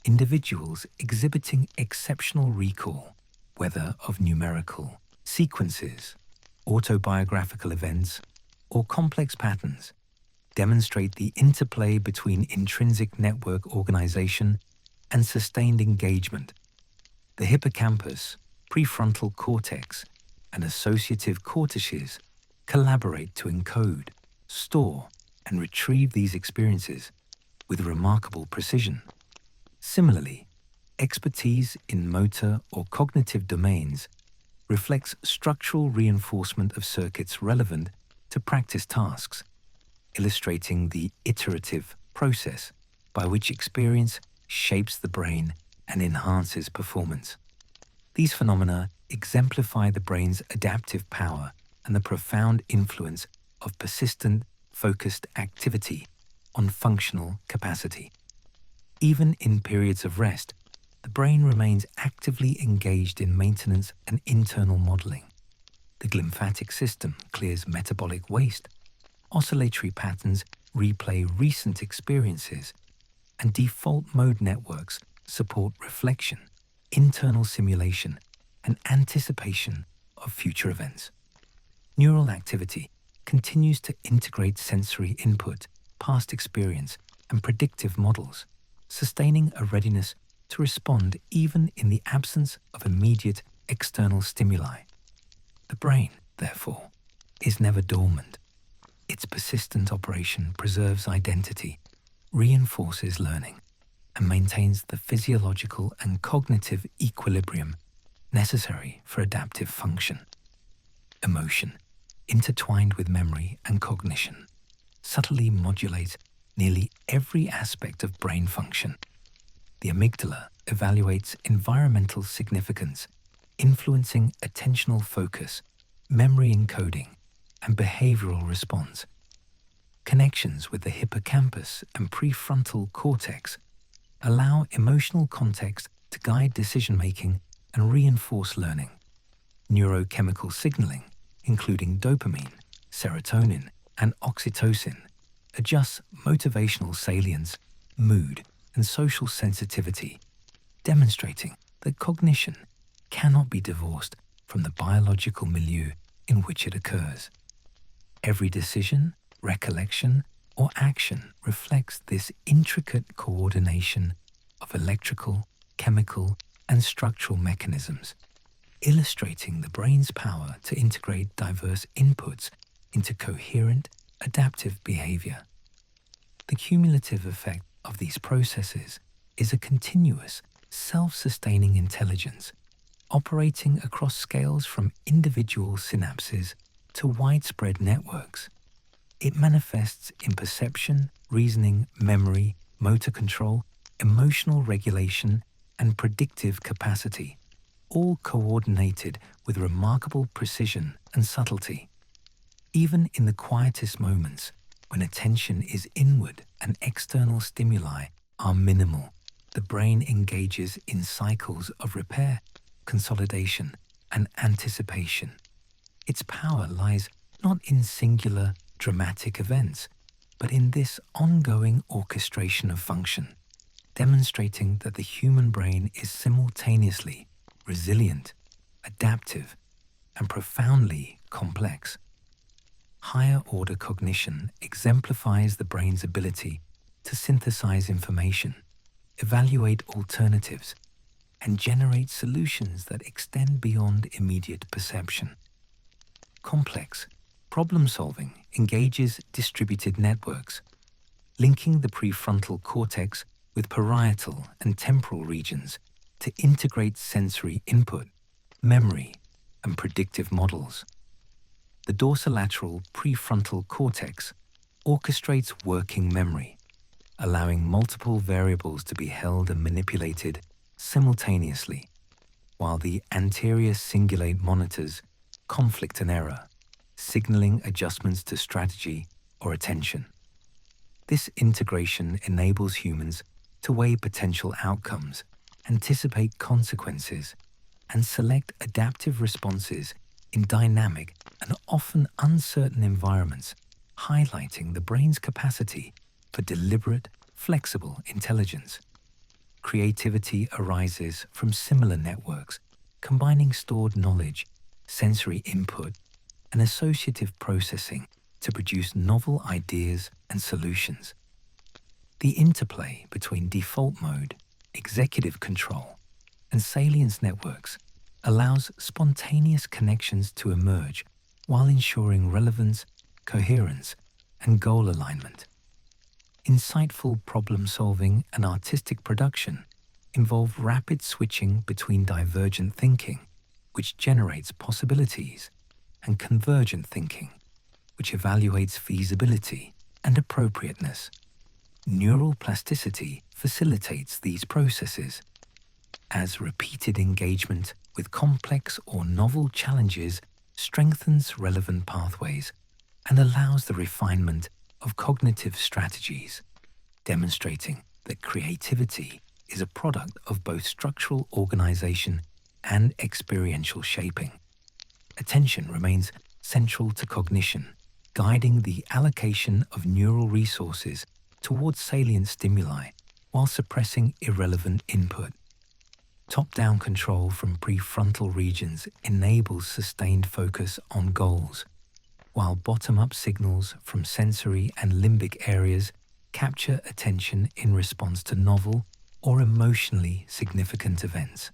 Individuals exhibiting exceptional recall, whether of numerical sequences, autobiographical events, or complex patterns, demonstrate the interplay between intrinsic network organization and sustained engagement. The hippocampus, prefrontal cortex, and associative cortices collaborate to encode, store, and retrieve these experiences with remarkable precision. Similarly, expertise in motor or cognitive domains reflects structural reinforcement of circuits relevant to practice tasks, illustrating the iterative process by which experience shapes the brain and enhances performance. These phenomena exemplify the brain's adaptive power and the profound influence of persistent, focused activity on functional capacity. Even in periods of rest, the brain remains actively engaged in maintenance and internal modeling. The glymphatic system clears metabolic waste, oscillatory patterns replay recent experiences, and default mode networks support reflection, internal simulation, and anticipation of future events. Neural activity continues to integrate sensory input, past experience, and predictive models, sustaining a readiness to respond even in the absence of immediate external stimuli. The brain, therefore, is never dormant. Its persistent operation preserves identity, reinforces learning, and maintains the physiological and cognitive equilibrium necessary for adaptive function. Emotion, intertwined with memory and cognition, subtly modulates nearly every aspect of brain function. The amygdala evaluates environmental significance, influencing attentional focus, memory encoding, and behavioral response. Connections with the hippocampus and prefrontal cortex allow emotional context to guide decision-making and reinforce learning. Neurochemical signaling, including dopamine, serotonin, and oxytocin, adjusts motivational salience, mood, and social sensitivity, demonstrating that cognition cannot be divorced from the biological milieu in which it occurs. Every decision, recollection, or action reflects this intricate coordination of electrical, chemical, and structural mechanisms. illustrating the brain's power to integrate diverse inputs into coherent, adaptive behavior. The cumulative effect of these processes is a continuous, self-sustaining intelligence, operating across scales from individual synapses to widespread networks. It manifests in perception, reasoning, memory, motor control, emotional regulation, and predictive capacity, all coordinated with remarkable precision and subtlety. Even in the quietest moments, when attention is inward and external stimuli are minimal, the brain engages in cycles of repair, consolidation, and anticipation. Its power lies not in singular, dramatic events, but in this ongoing orchestration of function, demonstrating that the human brain is simultaneously resilient, adaptive, and profoundly complex. Higher-order cognition exemplifies the brain's ability to synthesize information, evaluate alternatives, and generate solutions that extend beyond immediate perception. Complex problem-solving engages distributed networks, linking the prefrontal cortex with parietal and temporal regions to integrate sensory input, memory, and predictive models. The dorsolateral prefrontal cortex orchestrates working memory, allowing multiple variables to be held and manipulated simultaneously, while the anterior cingulate monitors conflict and error, signaling adjustments to strategy or attention. This integration enables humans to weigh potential outcomes, anticipate consequences, and select adaptive responses in dynamic and often uncertain environments, highlighting the brain's capacity for deliberate, flexible intelligence. Creativity arises from similar networks, combining stored knowledge, sensory input, and associative processing to produce novel ideas and solutions. The interplay between default mode, executive control, and salience networks allows spontaneous connections to emerge while ensuring relevance, coherence, and goal alignment. Insightful problem-solving and artistic production involve rapid switching between divergent thinking, which generates possibilities, and convergent thinking, which evaluates feasibility and appropriateness. Neural plasticity facilitates these processes, as repeated engagement with complex or novel challenges strengthens relevant pathways and allows the refinement of cognitive strategies, demonstrating that creativity is a product of both structural organization and experiential shaping. Attention remains central to cognition, guiding the allocation of neural resources towards salient stimuli while suppressing irrelevant input. Top-down control from prefrontal regions enables sustained focus on goals, while bottom-up signals from sensory and limbic areas capture attention in response to novel or emotionally significant events.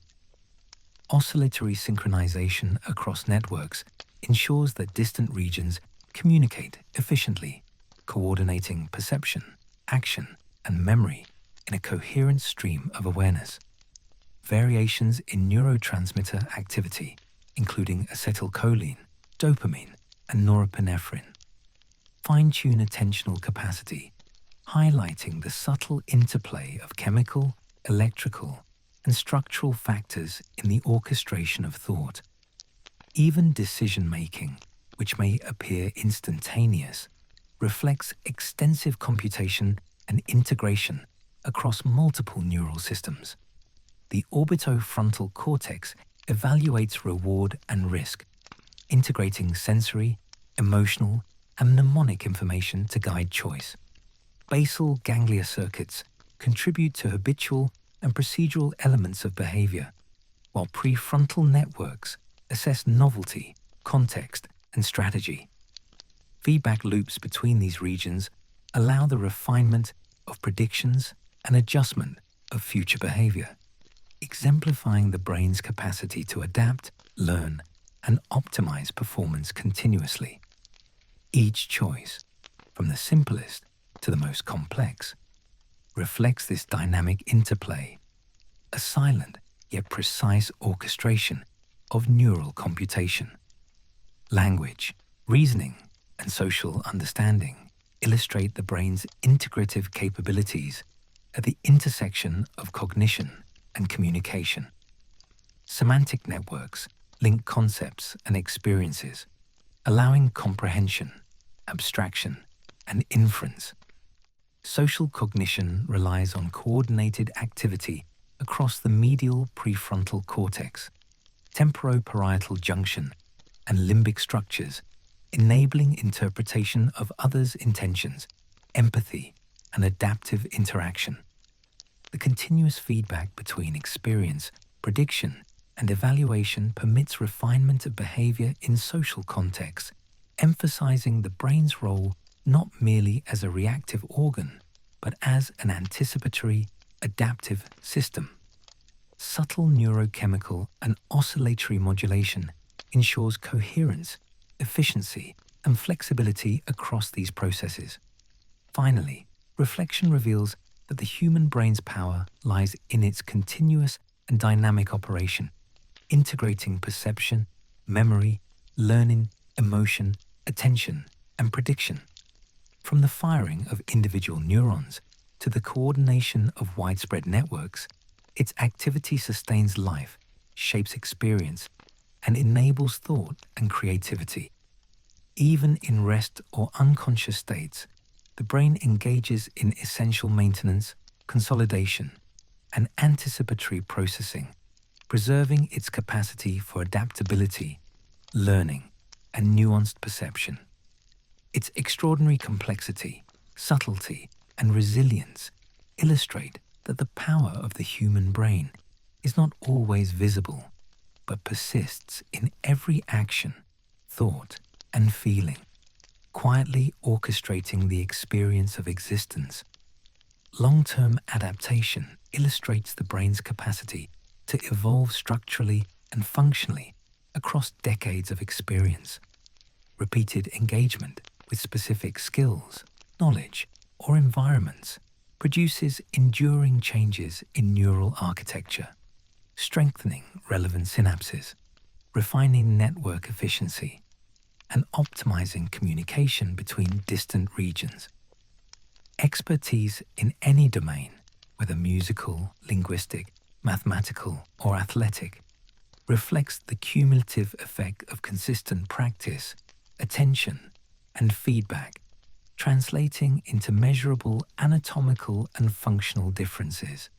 Oscillatory synchronization across networks ensures that distant regions communicate efficiently, coordinating perception, action, and memory in a coherent stream of awareness. Variations in neurotransmitter activity, including acetylcholine, dopamine, and norepinephrine, fine-tune attentional capacity, highlighting the subtle interplay of chemical, electrical, and structural factors in the orchestration of thought. Even decision-making, which may appear instantaneous, reflects extensive computation and integration across multiple neural systems. The orbitofrontal cortex evaluates reward and risk, integrating sensory, emotional, and mnemonic information to guide choice. Basal ganglia circuits contribute to habitual and procedural elements of behavior, while prefrontal networks assess novelty, context, and strategy. Feedback loops between these regions allow the refinement of predictions and adjustment of future behavior, exemplifying the brain's capacity to adapt learn, and optimize performance continuously. Each choice, from the simplest to the most complex, reflects this dynamic interplay, a silent yet precise orchestration of neural computation. Language, reasoning, and social understanding illustrate the brain's integrative capabilities at the intersection of cognition and communication. Semantic networks link concepts and experiences, allowing comprehension, abstraction, and inference. Social cognition relies on coordinated activity across the medial prefrontal cortex, temporoparietal junction, and limbic structures, enabling interpretation of others' intentions, empathy, and adaptive interaction. The continuous feedback between experience, prediction, and evaluation permits refinement of behavior in social contexts, emphasizing the brain's role not merely as a reactive organ, but as an anticipatory, adaptive system. Subtle neurochemical and oscillatory modulation ensures coherence, efficiency, and flexibility across these processes. Finally, reflection reveals that the human brain's power lies in its continuous and dynamic operation, integrating perception, memory, learning, emotion, attention, and prediction. From the firing of individual neurons to the coordination of widespread networks, its activity sustains life, shapes experience, and enables thought and creativity. Even in rest or unconscious states, the brain engages in essential maintenance, consolidation, and anticipatory processing, preserving its capacity for adaptability, learning, and nuanced perception. Its extraordinary complexity, subtlety, and resilience illustrate that the power of the human brain is not always visible, but persists in every action, thought, and feeling, quietly orchestrating the experience of existence. Long-term adaptation illustrates the brain's capacity to evolve structurally and functionally across decades of experience. Repeated engagement with specific skills, knowledge, or environments produces enduring changes in neural architecture, strengthening relevant synapses, refining network efficiency, and optimizing communication between distant regions. Expertise in any domain, whether musical, linguistic, mathematical, or athletic, reflects the cumulative effect of consistent practice, attention, and feedback, translating into measurable anatomical and functional differences.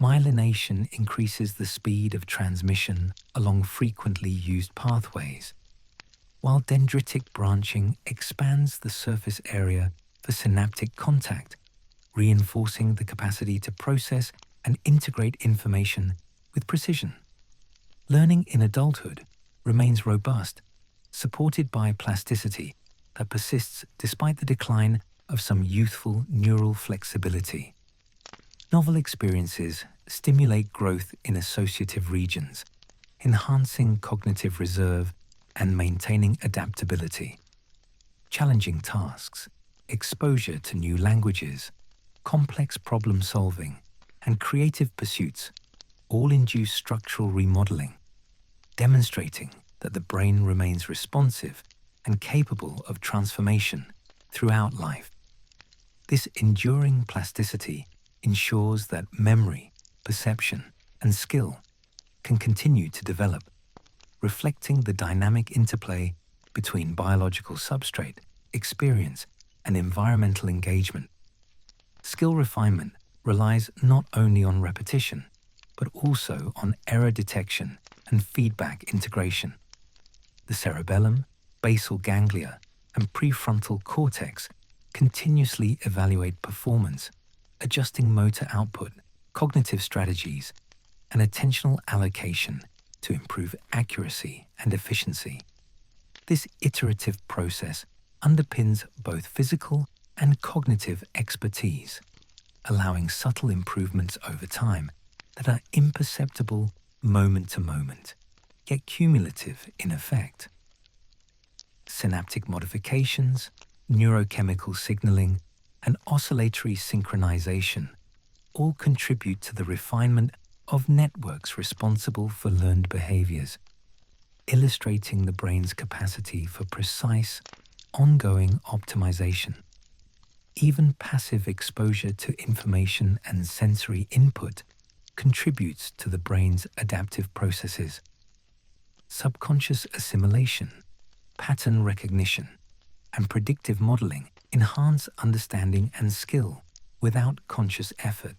Myelination increases the speed of transmission along frequently used pathways, while dendritic branching expands the surface area for synaptic contact, reinforcing the capacity to process and integrate information with precision. Learning in adulthood remains robust, supported by plasticity that persists despite the decline of some youthful neural flexibility. Novel experiences stimulate growth in associative regions, enhancing cognitive reserve and maintaining adaptability. Challenging tasks, exposure to new languages, complex problem solving, and creative pursuits all induce structural remodeling, demonstrating that the brain remains responsive and capable of transformation throughout life. This enduring plasticity ensures that memory, perception, and skill can continue to develop, reflecting the dynamic interplay between biological substrate, experience, and environmental engagement. Skill refinement relies not only on repetition, but also on error detection and feedback integration. The cerebellum, basal ganglia, and prefrontal cortex continuously evaluate performance, adjusting motor output, cognitive strategies, and attentional allocation to improve accuracy and efficiency. This iterative process underpins both physical and cognitive expertise, allowing subtle improvements over time that are imperceptible moment to moment. yet cumulative in effect. Synaptic modifications, neurochemical signaling, and oscillatory synchronization all contribute to the refinement of networks responsible for learned behaviors, illustrating the brain's capacity for precise, ongoing optimization. Even passive exposure to information and sensory input contributes to the brain's adaptive processes. Subconscious assimilation, pattern recognition, and predictive modeling enhance understanding and skill without conscious effort.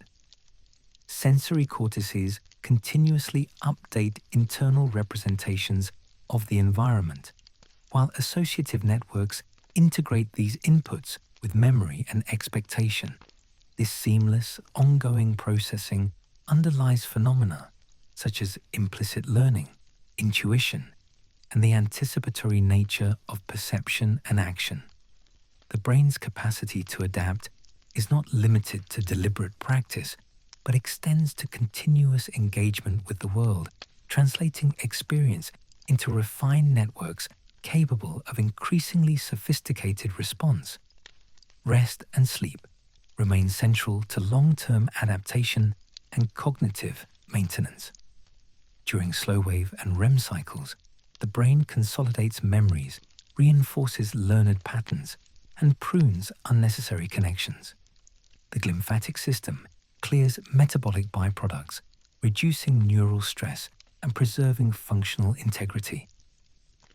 Sensory cortices continuously update internal representations of the environment, while associative networks integrate these inputs with memory and expectation. This seamless, ongoing processing underlies phenomena such as implicit learning, intuition, and the anticipatory nature of perception and action. The brain's capacity to adapt is not limited to deliberate practice, but extends to continuous engagement with the world, translating experience into refined networks capable of increasingly sophisticated response. Rest and sleep remain central to long-term adaptation and cognitive maintenance. During slow-wave and REM cycles, the brain consolidates memories, reinforces learned patterns, and prunes unnecessary connections. The glymphatic system clears metabolic byproducts, reducing neural stress and preserving functional integrity.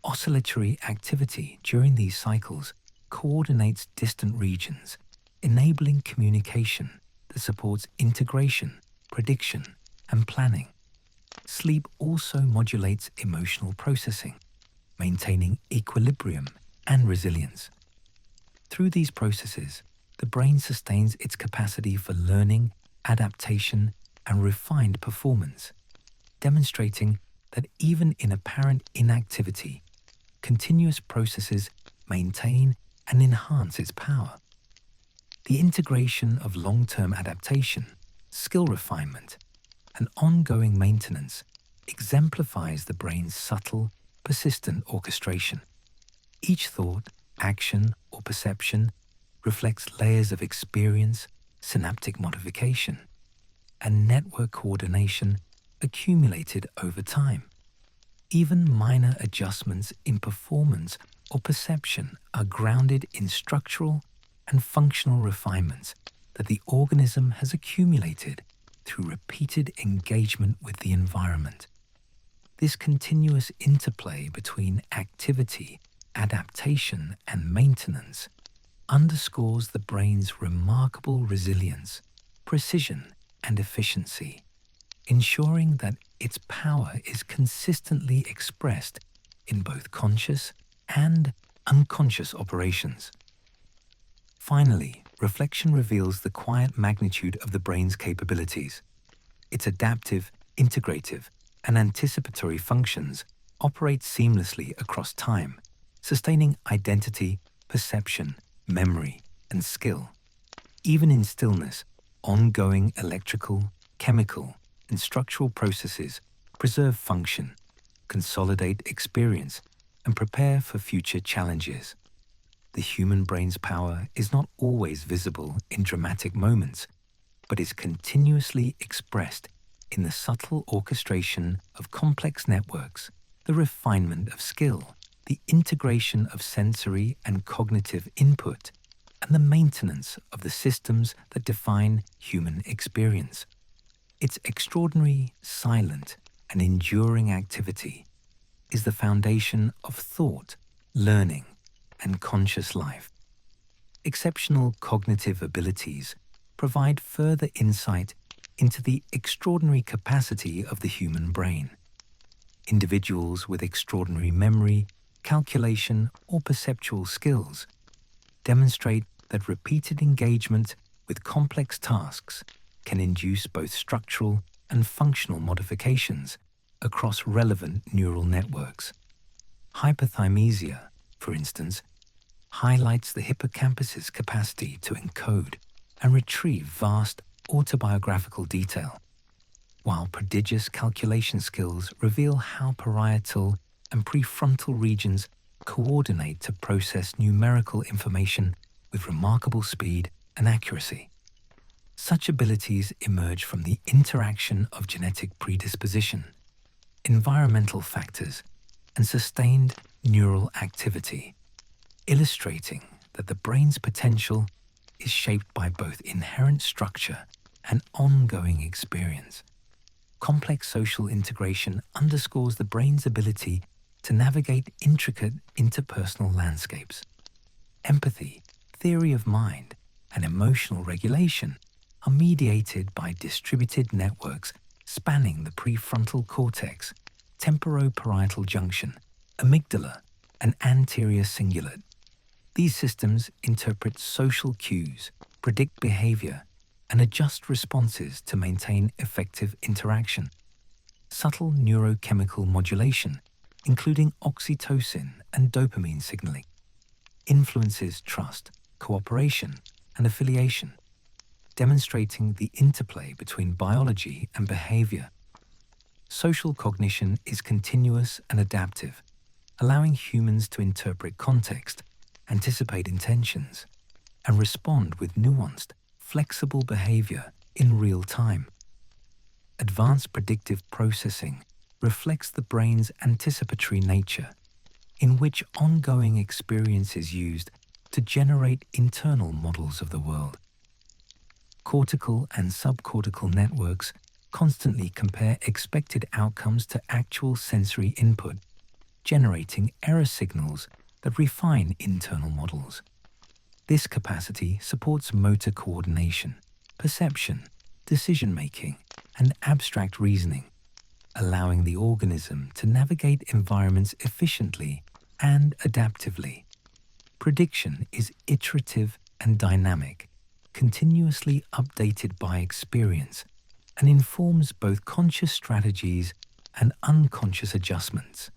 Oscillatory activity during these cycles coordinates distant regions, enabling communication that supports integration, prediction, and planning. Sleep also modulates emotional processing, maintaining equilibrium and resilience. Through these processes, the brain sustains its capacity for learning, adaptation, and refined performance, demonstrating that even in apparent inactivity, continuous processes maintain and enhance its power. The integration of long-term adaptation, skill refinement, and ongoing maintenance exemplifies the brain's subtle, persistent orchestration. Each thought, action, or perception reflects layers of experience, synaptic modification, and network coordination accumulated over time. Even minor adjustments in performance or perception are grounded in structural and functional refinements that the organism has accumulated through repeated engagement with the environment. This continuous interplay between activity, adaptation, and maintenance underscores the brain's remarkable resilience, precision, and efficiency, ensuring that its power is consistently expressed in both conscious and unconscious operations. Finally, reflection reveals the quiet magnitude of the brain's capabilities. Its adaptive, integrative, and anticipatory functions operate seamlessly across time, sustaining identity, perception, memory, and skill. Even in stillness, ongoing electrical, chemical, and structural processes preserve function, consolidate experience, and prepare for future challenges. The human brain's power is not always visible in dramatic moments, but is continuously expressed in the subtle orchestration of complex networks, the refinement of skill, the integration of sensory and cognitive input, and the maintenance of the systems that define human experience. Its extraordinary, silent, and enduring activity is the foundation of thought, learning, and conscious life. Exceptional cognitive abilities provide further insight into the extraordinary capacity of the human brain. Individuals with extraordinary memory, calculation, or perceptual skills demonstrate that repeated engagement with complex tasks can induce both structural and functional modifications across relevant neural networks. Hyperthymesia, for instance, highlights the hippocampus's capacity to encode and retrieve vast autobiographical detail. while prodigious calculation skills reveal how parietal and prefrontal regions coordinate to process numerical information with remarkable speed and accuracy. Such abilities emerge from the interaction of genetic predisposition, environmental factors, and sustained neural activity, illustrating that the brain's potential is shaped by both inherent structure and ongoing experience. Complex social integration underscores the brain's ability to navigate intricate interpersonal landscapes. Empathy, theory of mind, and emotional regulation are mediated by distributed networks spanning the prefrontal cortex, temporoparietal junction, amygdala, and anterior cingulate. These systems interpret social cues, predict behavior, and adjust responses to maintain effective interaction. Subtle neurochemical modulation, including oxytocin and dopamine signaling, influences trust, cooperation, and affiliation, demonstrating the interplay between biology and behavior. Social cognition is continuous and adaptive, allowing humans to interpret context, anticipate intentions, and respond with nuanced, flexible behavior in real time. Advanced predictive processing reflects the brain's anticipatory nature, in which ongoing experience is used to generate internal models of the world. Cortical and subcortical networks constantly compare expected outcomes to actual sensory input, generating error signals that refine internal models. This capacity supports motor coordination, perception, decision-making, and abstract reasoning, allowing the organism to navigate environments efficiently and adaptively. Prediction is iterative and dynamic, continuously updated by experience, and informs both conscious strategies and unconscious adjustments.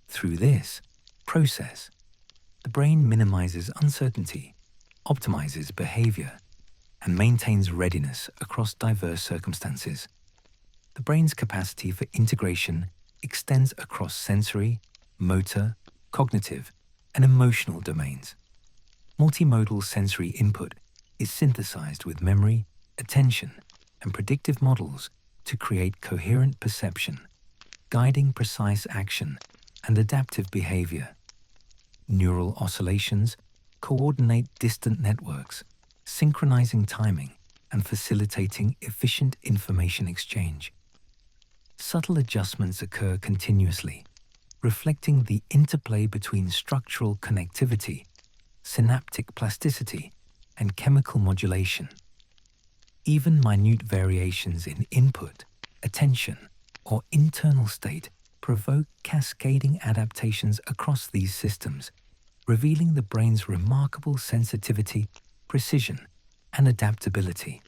Through this process, the brain minimizes uncertainty, optimizes behavior, and maintains readiness across diverse circumstances. The brain's capacity for integration extends across sensory, motor, cognitive, and emotional domains. Multimodal sensory input is synthesized with memory, attention, and predictive models to create coherent perception, guiding precise action and adaptive behavior. Neural oscillations coordinate distant networks, synchronizing timing and facilitating efficient information exchange. Subtle adjustments occur continuously, reflecting the interplay between structural connectivity, synaptic plasticity, and chemical modulation. Even minute variations in input, attention, or internal state provoke cascading adaptations across these systems, revealing the brain's remarkable sensitivity, precision, and adaptability.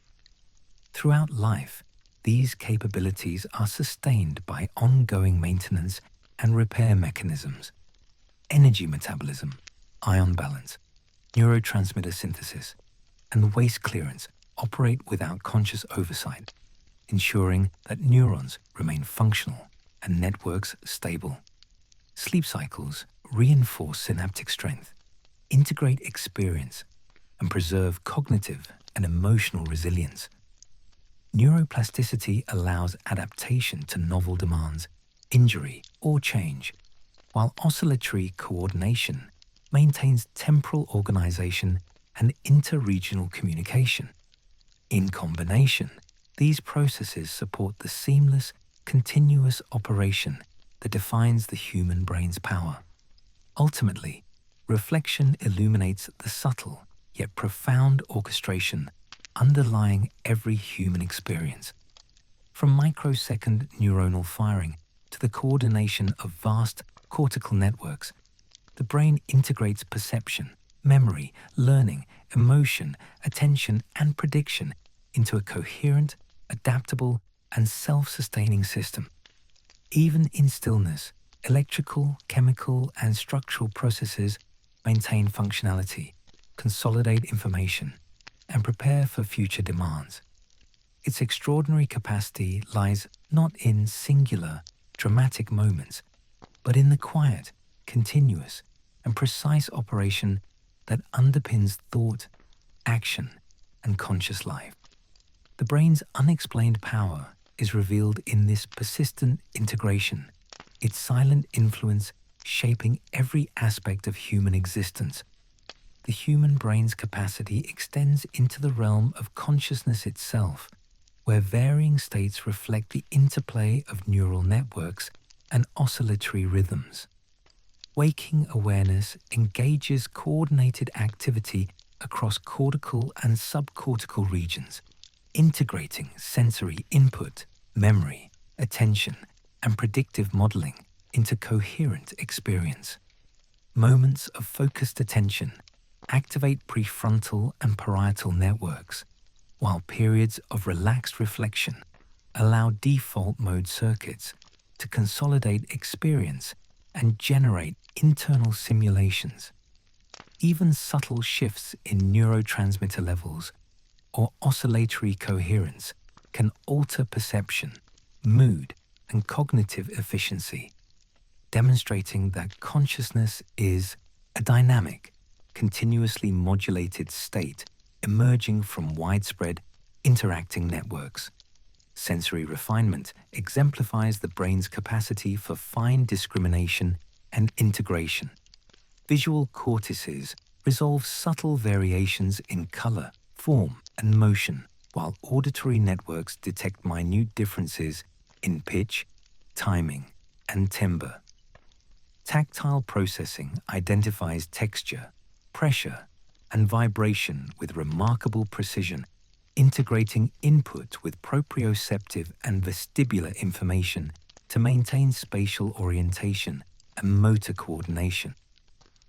Throughout life, these capabilities are sustained by ongoing maintenance and repair mechanisms. Energy metabolism, ion balance, neurotransmitter synthesis, and waste clearance operate without conscious oversight, ensuring that neurons remain functional and networks stable. Sleep cycles reinforce synaptic strength, integrate experience, and preserve cognitive and emotional resilience. Neuroplasticity allows adaptation to novel demands, injury, or change, while oscillatory coordination maintains temporal organization and interregional communication. In combination, these processes support the seamless, continuous operation that defines the human brain's power. Ultimately, reflection illuminates the subtle yet profound orchestration underlying every human experience. From microsecond neuronal firing to the coordination of vast cortical networks, the brain integrates perception, memory, learning, emotion, attention, and prediction into a coherent, adaptable, and self-sustaining system. Even in stillness, electrical, chemical, and structural processes maintain functionality, consolidate information, and prepare for future demands. Its extraordinary capacity lies not in singular, dramatic moments, but in the quiet, continuous, and precise operation that underpins thought, action, and conscious life. The brain's unexplained power is revealed in this persistent integration, its silent influence shaping every aspect of human existence. The human brain's capacity extends into the realm of consciousness itself, where varying states reflect the interplay of neural networks and oscillatory rhythms. Waking awareness engages coordinated activity across cortical and subcortical regions, integrating sensory input, memory, attention, and predictive modeling into coherent experience. Moments of focused attention activate prefrontal and parietal networks, while periods of relaxed reflection allow default mode circuits to consolidate experience and generate internal simulations. Even subtle shifts in neurotransmitter levels or oscillatory coherence can alter perception, mood, and cognitive efficiency, demonstrating that consciousness is a dynamic, continuously modulated state emerging from widespread interacting networks. Sensory refinement exemplifies the brain's capacity for fine discrimination and integration. Visual cortices resolve subtle variations in color, form, and motion, while auditory networks detect minute differences in pitch, timing, and timbre. Tactile processing identifies texture, pressure, and vibration with remarkable precision, integrating input with proprioceptive and vestibular information to maintain spatial orientation and motor coordination.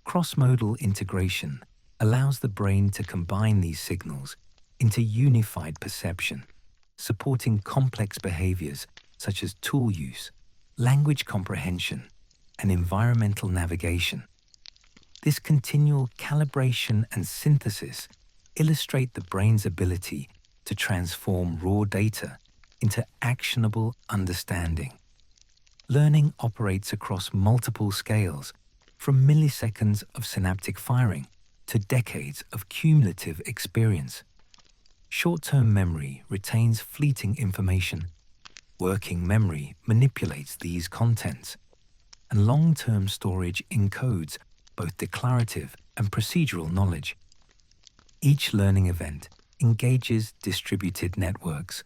Cross-modal integration allows the brain to combine these signals into unified perception, supporting complex behaviors such as tool use, language comprehension, and environmental navigation. This continual calibration and synthesis illustrate the brain's ability to transform raw data into actionable understanding. Learning operates across multiple scales, from milliseconds of synaptic firing to decades of cumulative experience. Short-term memory retains fleeting information. Working memory manipulates these contents, and long-term storage encodes both declarative and procedural knowledge. Each learning event engages distributed networks,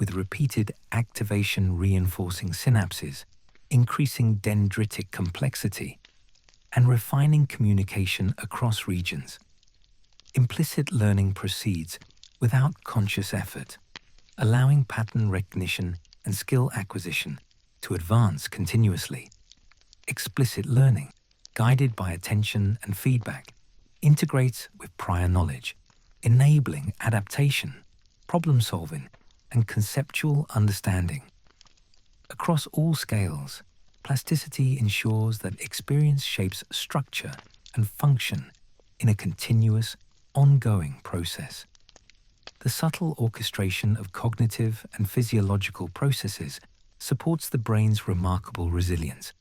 with repeated activation reinforcing synapses, increasing dendritic complexity, and refining communication across regions. Implicit learning proceeds without conscious effort, allowing pattern recognition and skill acquisition to advance continuously. Explicit learning, guided by attention and feedback, integrates with prior knowledge, enabling adaptation, problem-solving, and conceptual understanding. Across all scales, plasticity ensures that experience shapes structure and function in a continuous, ongoing process. The subtle orchestration of cognitive and physiological processes supports the brain's remarkable resilience.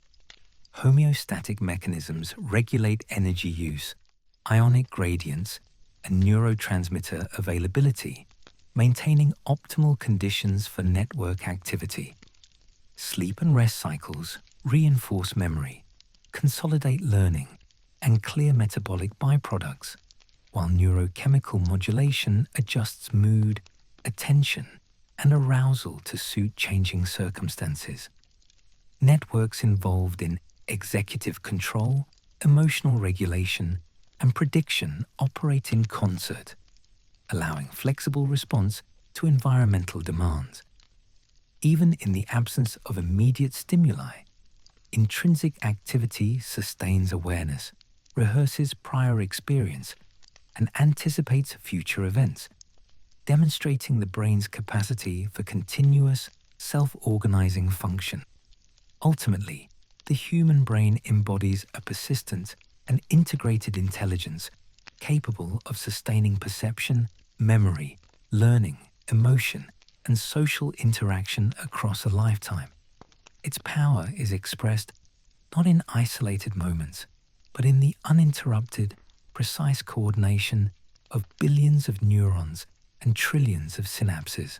Homeostatic mechanisms regulate energy use, ionic gradients, and neurotransmitter availability, maintaining optimal conditions for network activity. Sleep and rest cycles reinforce memory, consolidate learning, and clear metabolic byproducts, while neurochemical modulation adjusts mood, attention, and arousal to suit changing circumstances. Networks involved in executive control, emotional regulation, and prediction operate in concert, allowing flexible response to environmental demands. Even in the absence of immediate stimuli, intrinsic activity sustains awareness, rehearses prior experience, and anticipates future events, demonstrating the brain's capacity for continuous, self-organizing function. Ultimately, the human brain embodies a persistent and integrated intelligence capable of sustaining perception, memory, learning, emotion, and social interaction across a lifetime. Its power is expressed not in isolated moments, but in the uninterrupted, precise coordination of billions of neurons and trillions of synapses.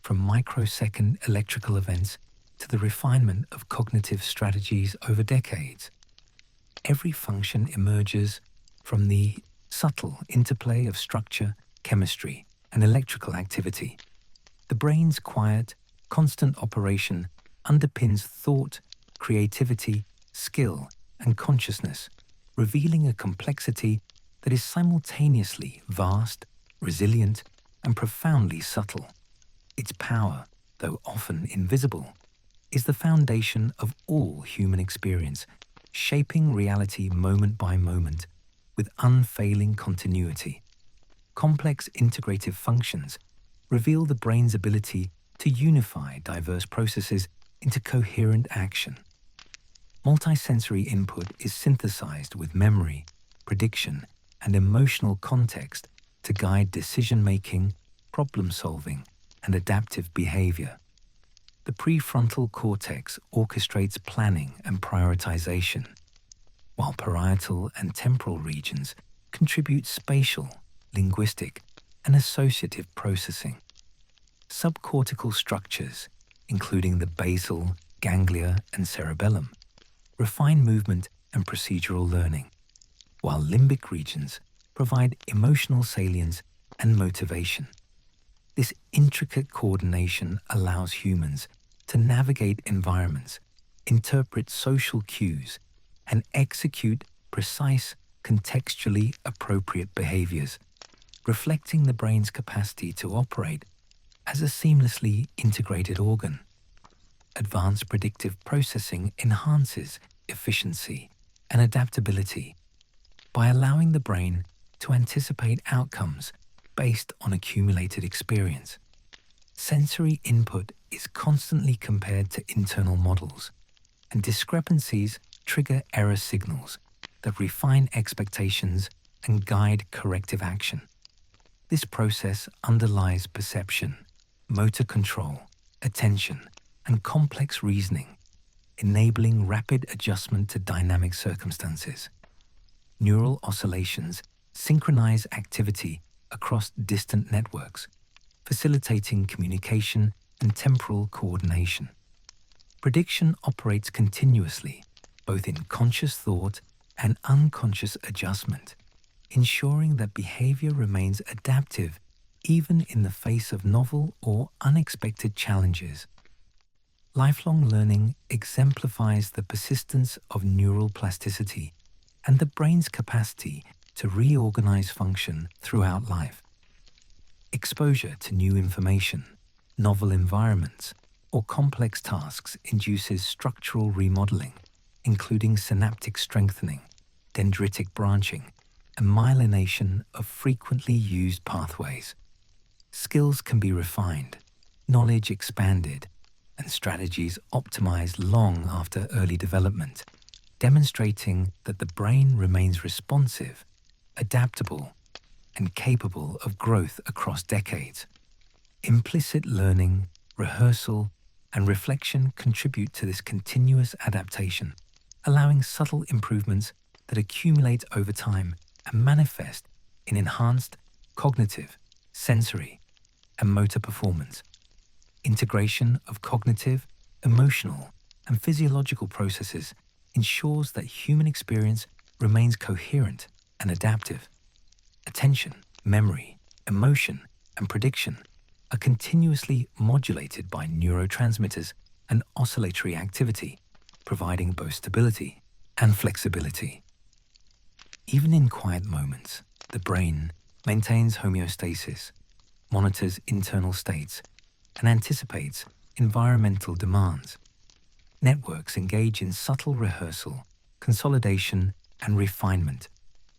From microsecond electrical events to the refinement of cognitive strategies over decades, every function emerges from the subtle interplay of structure, chemistry, and electrical activity. The brain's quiet, constant operation underpins thought, creativity, skill, and consciousness, revealing a complexity that is simultaneously vast, resilient, and profoundly subtle. Its power, though often invisible, is the foundation of all human experience, shaping reality moment by moment with unfailing continuity. Complex integrative functions reveal the brain's ability to unify diverse processes into coherent action. Multisensory input is synthesized with memory, prediction, and emotional context to guide decision-making, problem-solving, and adaptive behavior. The prefrontal cortex orchestrates planning and prioritization, while parietal and temporal regions contribute spatial, linguistic, and associative processing. Subcortical structures, including the basal, ganglia, and cerebellum, refine movement and procedural learning, while limbic regions provide emotional salience and motivation. This intricate coordination allows humans to navigate environments, interpret social cues, and execute precise, contextually appropriate behaviors, reflecting the brain's capacity to operate as a seamlessly integrated organ. Advanced predictive processing enhances efficiency and adaptability by allowing the brain to anticipate outcomes based on accumulated experience. Sensory input is constantly compared to internal models, and discrepancies trigger error signals that refine expectations and guide corrective action. This process underlies perception, motor control, attention, and complex reasoning, enabling rapid adjustment to dynamic circumstances. Neural oscillations synchronize activity across distant networks, facilitating communication and temporal coordination. Prediction operates continuously, both in conscious thought and unconscious adjustment, ensuring that behavior remains adaptive even in the face of novel or unexpected challenges. Lifelong learning exemplifies the persistence of neural plasticity and the brain's capacity to reorganize function throughout life. Exposure to new information, novel environments, or complex tasks induces structural remodeling, including synaptic strengthening, dendritic branching, and myelination of frequently used pathways. Skills can be refined, knowledge expanded, and strategies optimized long after early development, demonstrating that the brain remains responsive, adaptable, and capable of growth across decades. Implicit learning, rehearsal, and reflection contribute to this continuous adaptation, allowing subtle improvements that accumulate over time and manifest in enhanced cognitive, sensory, and motor performance. Integration of cognitive, emotional, and physiological processes ensures that human experience remains coherent and adaptive. Attention, memory, emotion, and prediction are continuously modulated by neurotransmitters and oscillatory activity, providing both stability and flexibility. Even in quiet moments, the brain maintains homeostasis, monitors internal states, and anticipates environmental demands. Networks engage in subtle rehearsal, consolidation, and refinement,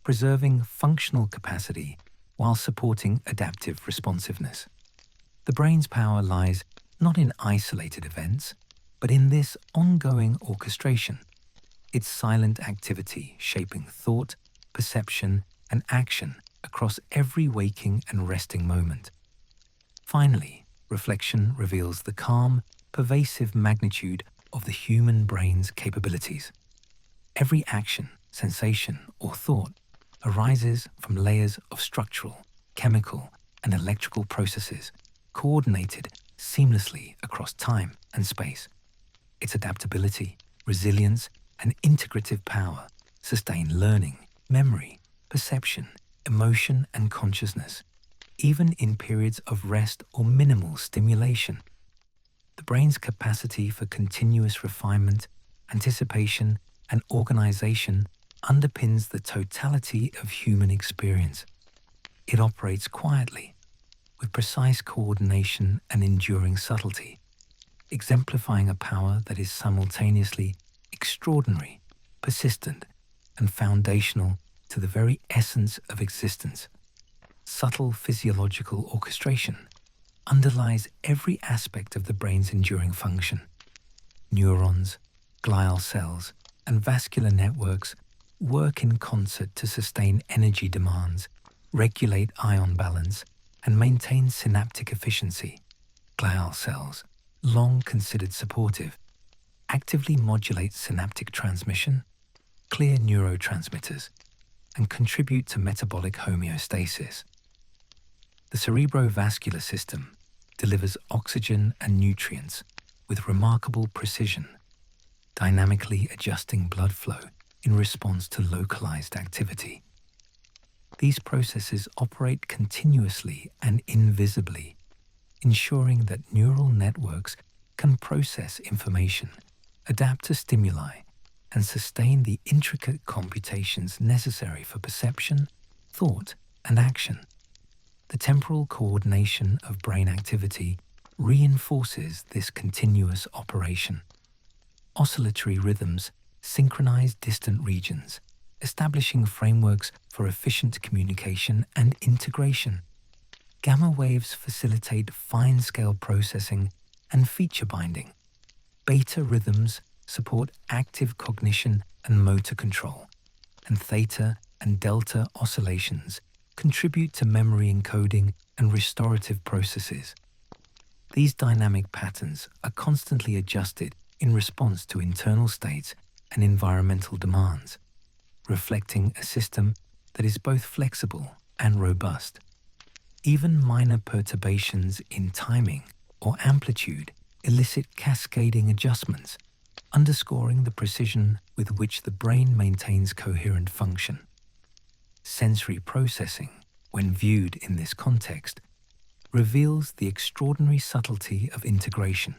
preserving functional capacity while supporting adaptive responsiveness. The brain's power lies not in isolated events, but in this ongoing orchestration, its silent activity shaping thought, perception, and action across every waking and resting moment. Finally, reflection reveals the calm, pervasive magnitude of the human brain's capabilities. Every action, sensation, or thought arises from layers of structural, chemical, and electrical processes coordinated seamlessly across time and space. Its adaptability, resilience, and integrative power sustain learning, memory, perception, emotion, and consciousness, even in periods of rest or minimal stimulation. The brain's capacity for continuous refinement, anticipation, and organization underpins the totality of human experience. It operates quietly, with precise coordination and enduring subtlety, exemplifying a power that is simultaneously extraordinary, persistent, and foundational to the very essence of existence. Subtle physiological orchestration underlies every aspect of the brain's enduring function. Neurons, glial cells, and vascular networks work in concert to sustain energy demands, regulate ion balance, and maintain synaptic efficiency. Glial cells, long considered supportive, actively modulate synaptic transmission, clear neurotransmitters, and contribute to metabolic homeostasis. The cerebrovascular system delivers oxygen and nutrients with remarkable precision, dynamically adjusting blood flow in response to localized activity. These processes operate continuously and invisibly, ensuring that neural networks can process information, adapt to stimuli, and sustain the intricate computations necessary for perception, thought, and action. The temporal coordination of brain activity reinforces this continuous operation. Oscillatory rhythms synchronize distant regions, establishing frameworks for efficient communication and integration. Gamma waves facilitate fine-scale processing and feature binding. Beta rhythms support active cognition and motor control, and theta and delta oscillations contribute to memory encoding and restorative processes. These dynamic patterns are constantly adjusted in response to internal states and environmental demands, reflecting a system that is both flexible and robust. Even minor perturbations in timing or amplitude elicit cascading adjustments, underscoring the precision with which the brain maintains coherent function. Sensory processing, when viewed in this context, reveals the extraordinary subtlety of integration.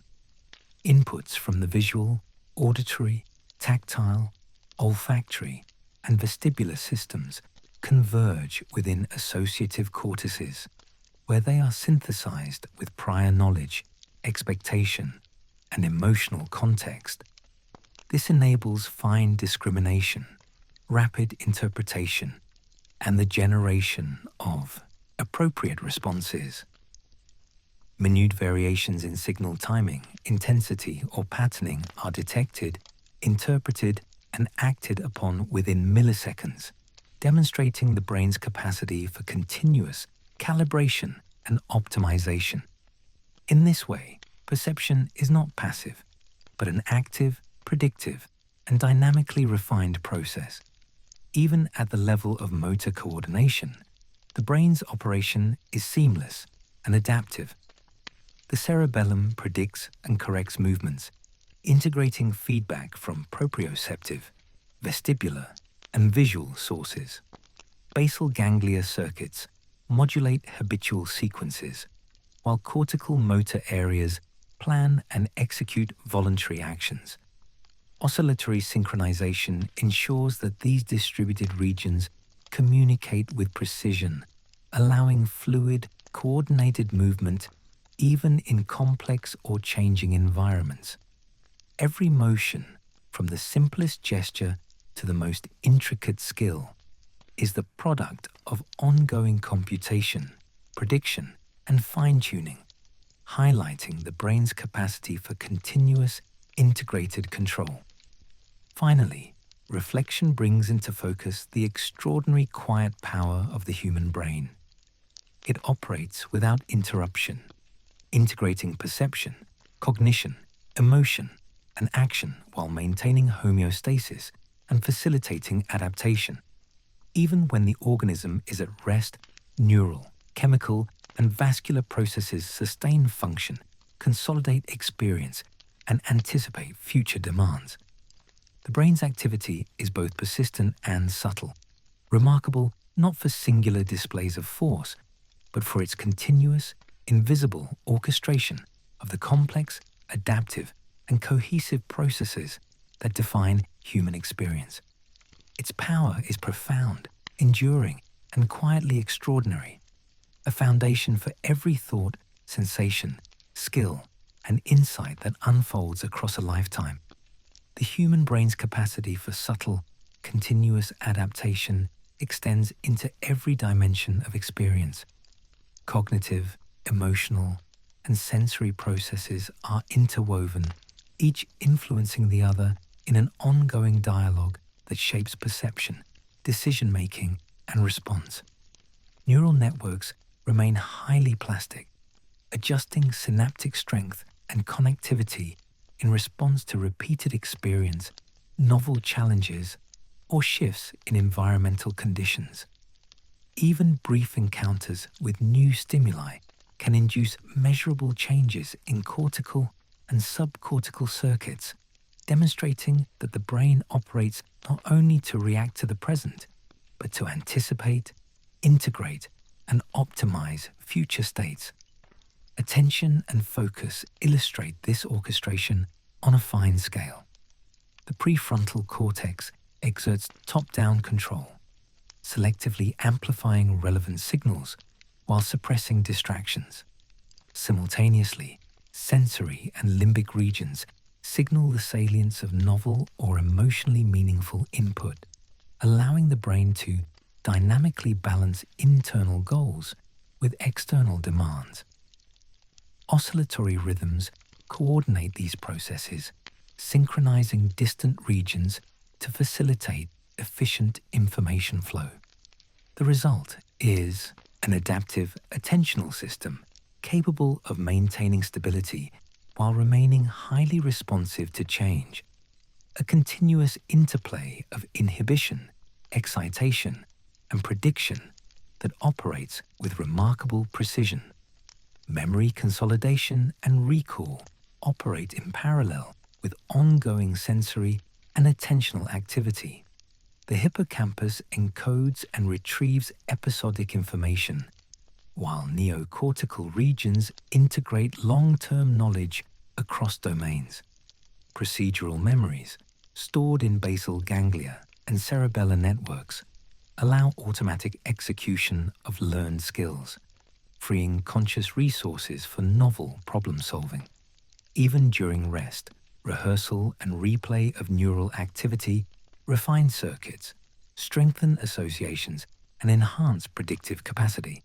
Inputs from the visual, auditory, tactile, olfactory, and vestibular systems converge within associative cortices, where they are synthesized with prior knowledge, expectation, and emotional context. This enables fine discrimination, rapid interpretation, and the generation of appropriate responses. Minute variations in signal timing, intensity, or patterning are detected, interpreted, and acted upon within milliseconds, demonstrating the brain's capacity for continuous calibration and optimization. In this way, perception is not passive, but an active, predictive, and dynamically refined process. Even at the level of motor coordination, the brain's operation is seamless and adaptive. The cerebellum predicts and corrects movements, integrating feedback from proprioceptive, vestibular, and visual sources. Basal ganglia circuits modulate habitual sequences, while cortical motor areas plan and execute voluntary actions. Oscillatory synchronization ensures that these distributed regions communicate with precision, allowing fluid, coordinated movement even in complex or changing environments. Every motion, from the simplest gesture to the most intricate skill, is the product of ongoing computation, prediction, and fine-tuning, highlighting the brain's capacity for continuous, integrated control. Finally, reflection brings into focus the extraordinary quiet power of the human brain. It operates without interruption, integrating perception, cognition, emotion, and action while maintaining homeostasis and facilitating adaptation. Even when the organism is at rest, neural, chemical, and vascular processes sustain function, consolidate experience, and anticipate future demands. The brain's activity is both persistent and subtle, remarkable not for singular displays of force, but for its continuous, invisible orchestration of the complex, adaptive, and cohesive processes that define human experience. Its power is profound, enduring, and quietly extraordinary, a foundation for every thought, sensation, skill, and insight that unfolds across a lifetime. The human brain's capacity for subtle, continuous adaptation extends into every dimension of experience. Cognitive, emotional, and sensory processes are interwoven, each influencing the other in an ongoing dialogue that shapes perception, decision-making, and response. Neural networks remain highly plastic, adjusting synaptic strength and connectivity in response to repeated experience, novel challenges, or shifts in environmental conditions. Even brief encounters with new stimuli can induce measurable changes in cortical and subcortical circuits, demonstrating that the brain operates not only to react to the present, but to anticipate, integrate, and optimize future states. Attention and focus illustrate this orchestration on a fine scale. The prefrontal cortex exerts top-down control, selectively amplifying relevant signals while suppressing distractions. Simultaneously, sensory and limbic regions signal the salience of novel or emotionally meaningful input, allowing the brain to dynamically balance internal goals with external demands. Oscillatory rhythms coordinate these processes, synchronizing distant regions to facilitate efficient information flow. The result is an adaptive attentional system capable of maintaining stability while remaining highly responsive to change, a continuous interplay of inhibition, excitation, and prediction that operates with remarkable precision. Memory consolidation and recall operate in parallel with ongoing sensory and attentional activity. The hippocampus encodes and retrieves episodic information, while neocortical regions integrate long-term knowledge across domains. Procedural memories, stored in basal ganglia and cerebellar networks, allow automatic execution of learned skills, freeing conscious resources for novel problem-solving. Even during rest, rehearsal and replay of neural activity refine circuits, strengthen associations, and enhance predictive capacity.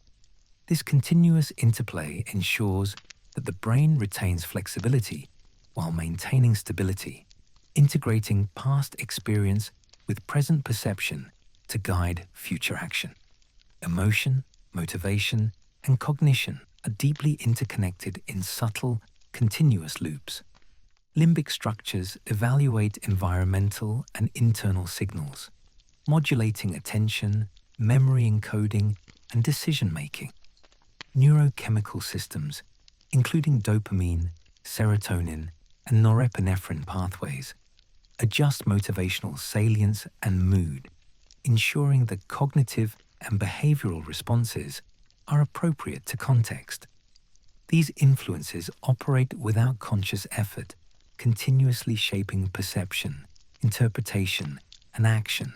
This continuous interplay ensures that the brain retains flexibility while maintaining stability, integrating past experience with present perception to guide future action. Emotion, motivation, and cognition are deeply interconnected in subtle, continuous loops. Limbic structures evaluate environmental and internal signals, modulating attention, memory encoding, and decision-making. Neurochemical systems, including dopamine, serotonin, and norepinephrine pathways, adjust motivational salience and mood, ensuring that cognitive and behavioral responses are appropriate to context. These influences operate without conscious effort, continuously shaping perception, interpretation, and action,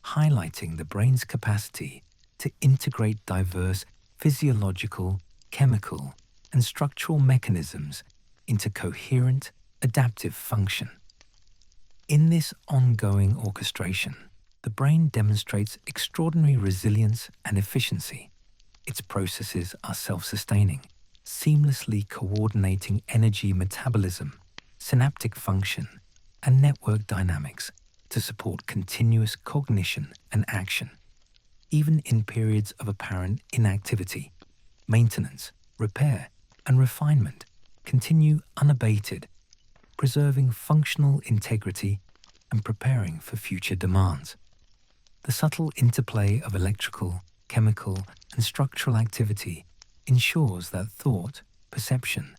highlighting the brain's capacity to integrate diverse physiological, chemical, and structural mechanisms into coherent, adaptive function. In this ongoing orchestration, the brain demonstrates extraordinary resilience and efficiency. Its processes are self-sustaining, seamlessly coordinating energy metabolism, synaptic function, and network dynamics to support continuous cognition and action. Even in periods of apparent inactivity, maintenance, repair, and refinement continue unabated, preserving functional integrity and preparing for future demands. The subtle interplay of electrical, chemical, and structural activity ensures that thought, perception,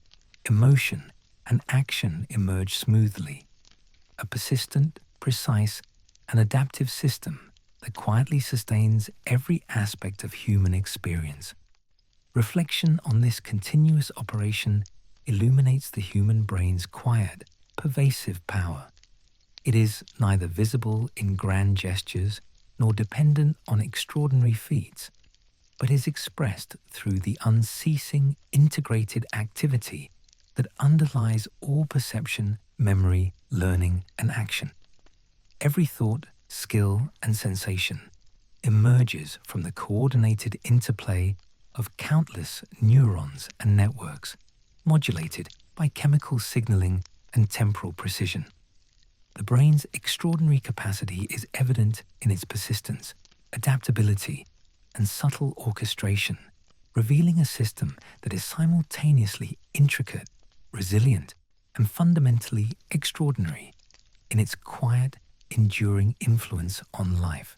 emotion, and action emerge smoothly, a persistent, precise, and adaptive system that quietly sustains every aspect of human experience. Reflection on this continuous operation illuminates the human brain's quiet, pervasive power. It is neither visible in grand gestures nor dependent on extraordinary feats, but is expressed through the unceasing, integrated activity that underlies all perception, memory, learning, and action. Every thought, skill, and sensation emerges from the coordinated interplay of countless neurons and networks, modulated by chemical signaling and temporal precision. The brain's extraordinary capacity is evident in its persistence, adaptability, and subtle orchestration, revealing a system that is simultaneously intricate, resilient, and fundamentally extraordinary in its quiet, enduring influence on life.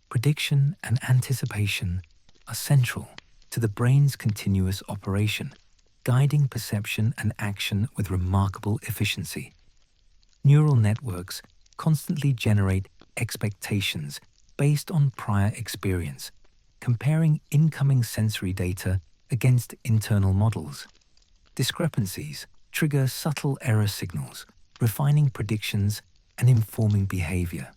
Prediction and anticipation are central to the brain's continuous operation, guiding perception and action with remarkable efficiency. Neural networks constantly generate expectations based on prior experience, comparing incoming sensory data against internal models. Discrepancies trigger subtle error signals, refining predictions and informing behavior.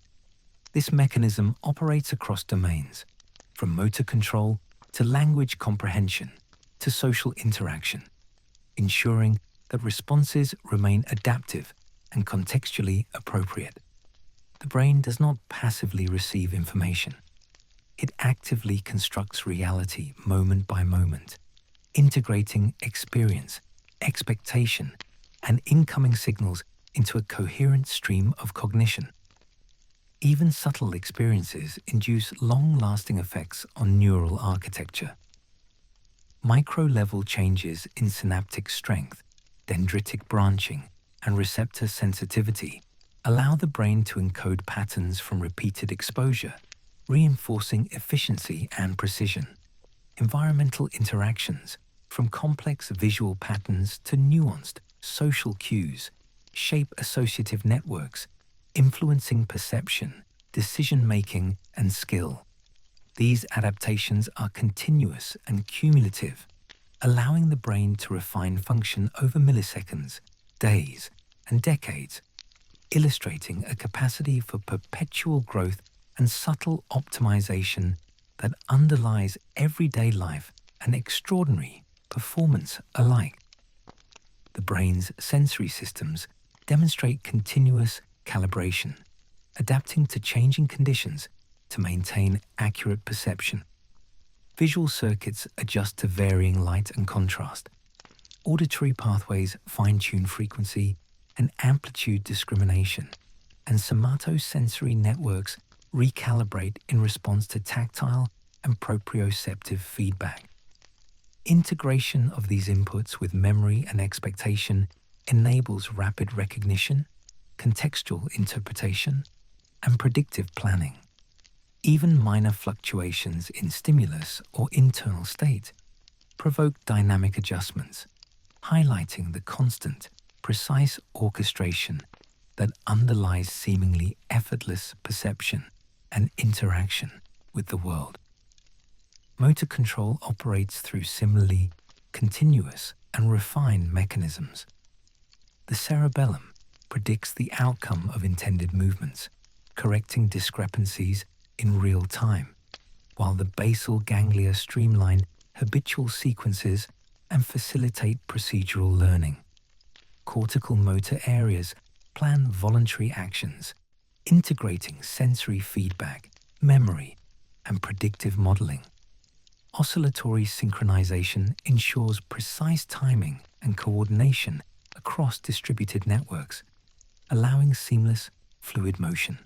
This mechanism operates across domains, from motor control to language comprehension to social interaction, ensuring that responses remain adaptive and contextually appropriate. The brain does not passively receive information. It actively constructs reality moment by moment, integrating experience, expectation, and incoming signals into a coherent stream of cognition. Even subtle experiences induce long-lasting effects on neural architecture. Micro-level changes in synaptic strength, dendritic branching, and receptor sensitivity allow the brain to encode patterns from repeated exposure, reinforcing efficiency and precision. Environmental interactions, from complex visual patterns to nuanced social cues, shape associative networks, influencing perception, decision-making, and skill. These adaptations are continuous and cumulative, allowing the brain to refine function over milliseconds, days, and decades, illustrating a capacity for perpetual growth and subtle optimization that underlies everyday life and extraordinary performance alike. The brain's sensory systems demonstrate continuous calibration, adapting to changing conditions to maintain accurate perception. Visual circuits adjust to varying light and contrast. Auditory pathways fine-tune frequency and amplitude discrimination, and somatosensory networks recalibrate in response to tactile and proprioceptive feedback. Integration of these inputs with memory and expectation enables rapid recognition, contextual interpretation, and predictive planning. Even minor fluctuations in stimulus or internal state provoke dynamic adjustments, highlighting the constant, precise orchestration that underlies seemingly effortless perception and interaction with the world. Motor control operates through similarly continuous and refined mechanisms. The cerebellum predicts the outcome of intended movements, correcting discrepancies in real time, while the basal ganglia streamline habitual sequences and facilitate procedural learning. Cortical motor areas plan voluntary actions, integrating sensory feedback, memory, and predictive modeling. Oscillatory synchronization ensures precise timing and coordination across distributed networks, allowing seamless, fluid motion.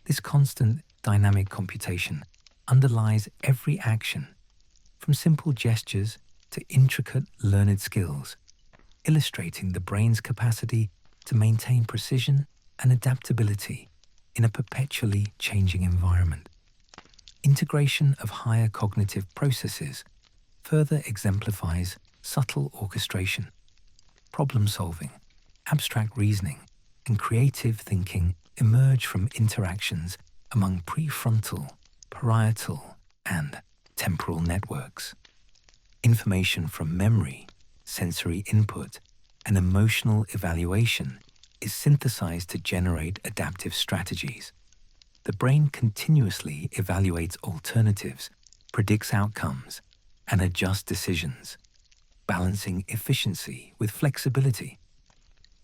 This constant dynamic computation underlies every action, from simple gestures to intricate learned skills, illustrating the brain's capacity to maintain precision and adaptability in a perpetually changing environment. Integration of higher cognitive processes further exemplifies subtle orchestration. Problem-solving, abstract reasoning, and creative thinking emerge from interactions among prefrontal, parietal, and temporal networks. Information from memory, sensory input, and emotional evaluation is synthesized to generate adaptive strategies. The brain continuously evaluates alternatives, predicts outcomes, and adjusts decisions, balancing efficiency with flexibility.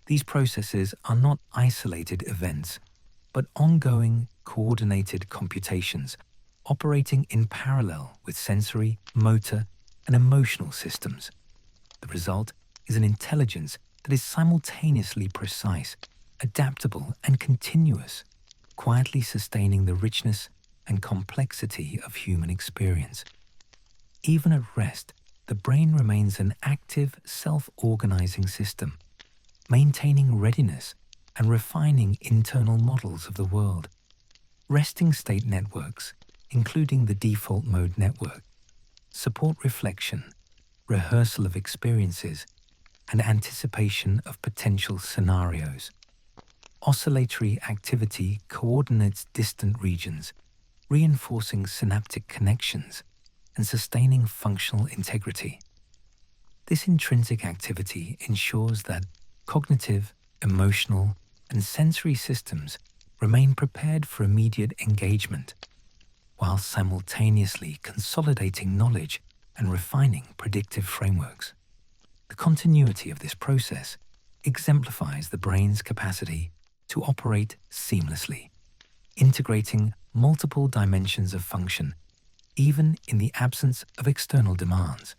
These processes are not isolated events, but ongoing, coordinated computations operating in parallel with sensory, motor, and emotional systems. The result is an intelligence that is simultaneously precise, adaptable, and continuous, quietly sustaining the richness and complexity of human experience. Even at rest, the brain remains an active, self-organizing system, maintaining readiness and refining internal models of the world. Resting state networks, including the default mode network, support reflection, rehearsal of experiences, and anticipation of potential scenarios. Oscillatory activity coordinates distant regions, reinforcing synaptic connections and sustaining functional integrity. This intrinsic activity ensures that cognitive, emotional, and sensory systems remain prepared for immediate engagement, while simultaneously consolidating knowledge and refining predictive frameworks. The continuity of this process exemplifies the brain's capacity to operate seamlessly, integrating multiple dimensions of function, even in the absence of external demands.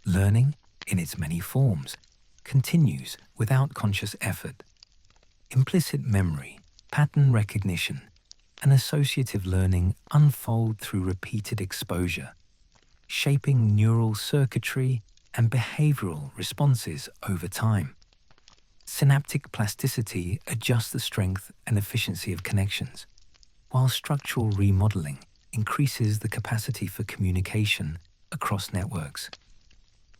Learning, in its many forms, continues without conscious effort. Implicit memory, pattern recognition, and associative learning unfold through repeated exposure, shaping neural circuitry and behavioral responses over time. Synaptic plasticity adjusts the strength and efficiency of connections, while structural remodeling increases the capacity for communication across networks.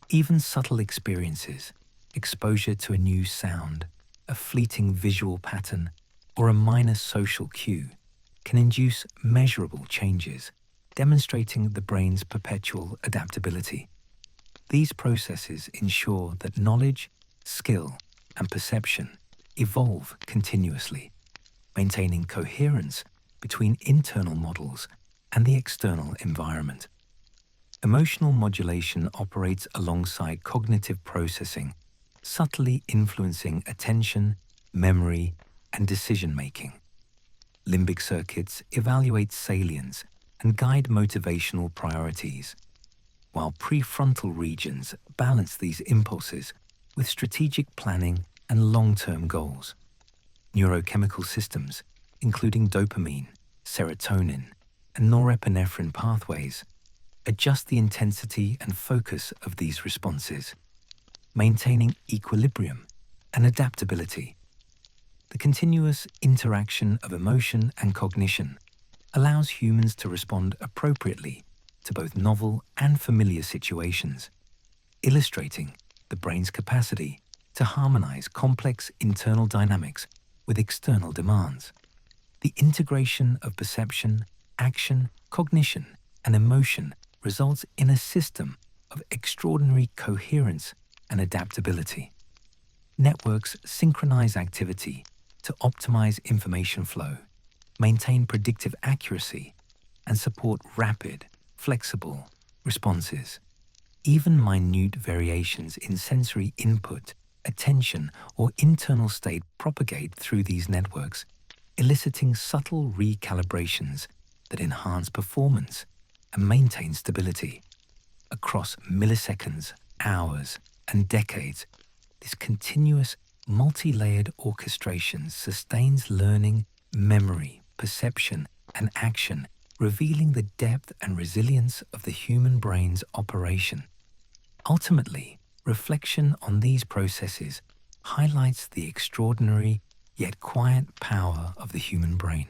Even subtle experiences, exposure to a new sound, a fleeting visual pattern, or a minor social cue, can induce measurable changes, demonstrating the brain's perpetual adaptability. These processes ensure that knowledge, skill, and perception evolve continuously, maintaining coherence between internal models and the external environment. Emotional modulation operates alongside cognitive processing, subtly influencing attention, memory, and decision-making. Limbic circuits evaluate salience and guide motivational priorities, while prefrontal regions balance these impulses with strategic planning and long-term goals. Neurochemical systems, including dopamine, serotonin, and norepinephrine pathways, adjust the intensity and focus of these responses, maintaining equilibrium and adaptability. The continuous interaction of emotion and cognition allows humans to respond appropriately to both novel and familiar situations, illustrating the brain's capacity to harmonize complex internal dynamics with external demands. The integration of perception, action, cognition, and emotion results in a system of extraordinary coherence and adaptability. Networks synchronize activity to optimize information flow, maintain predictive accuracy, and support rapid, flexible responses. Even minute variations in sensory input, attention, or internal state propagate through these networks, eliciting subtle recalibrations that enhance performance and maintain stability. Across milliseconds, hours, and decades, this continuous, multi-layered orchestration sustains learning, memory, perception, and action, revealing the depth and resilience of the human brain's operation. Ultimately, reflection on these processes highlights the extraordinary yet quiet power of the human brain.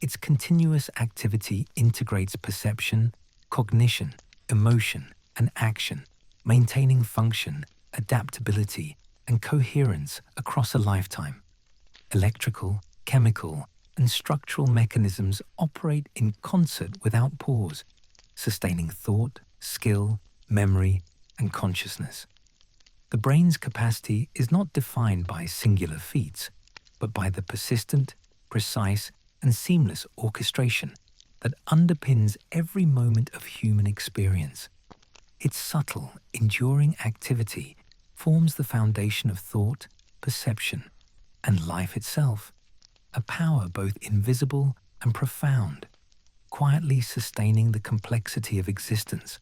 Its continuous activity integrates perception, cognition, emotion, and action, maintaining function, adaptability, and coherence across a lifetime. Electrical, chemical, and structural mechanisms operate in concert without pause, sustaining thought, skill, memory, and consciousness. The brain's capacity is not defined by singular feats, but by the persistent, precise, and seamless orchestration that underpins every moment of human experience. Its subtle, enduring activity forms the foundation of thought, perception, and life itself, a power both invisible and profound, quietly sustaining the complexity of existence.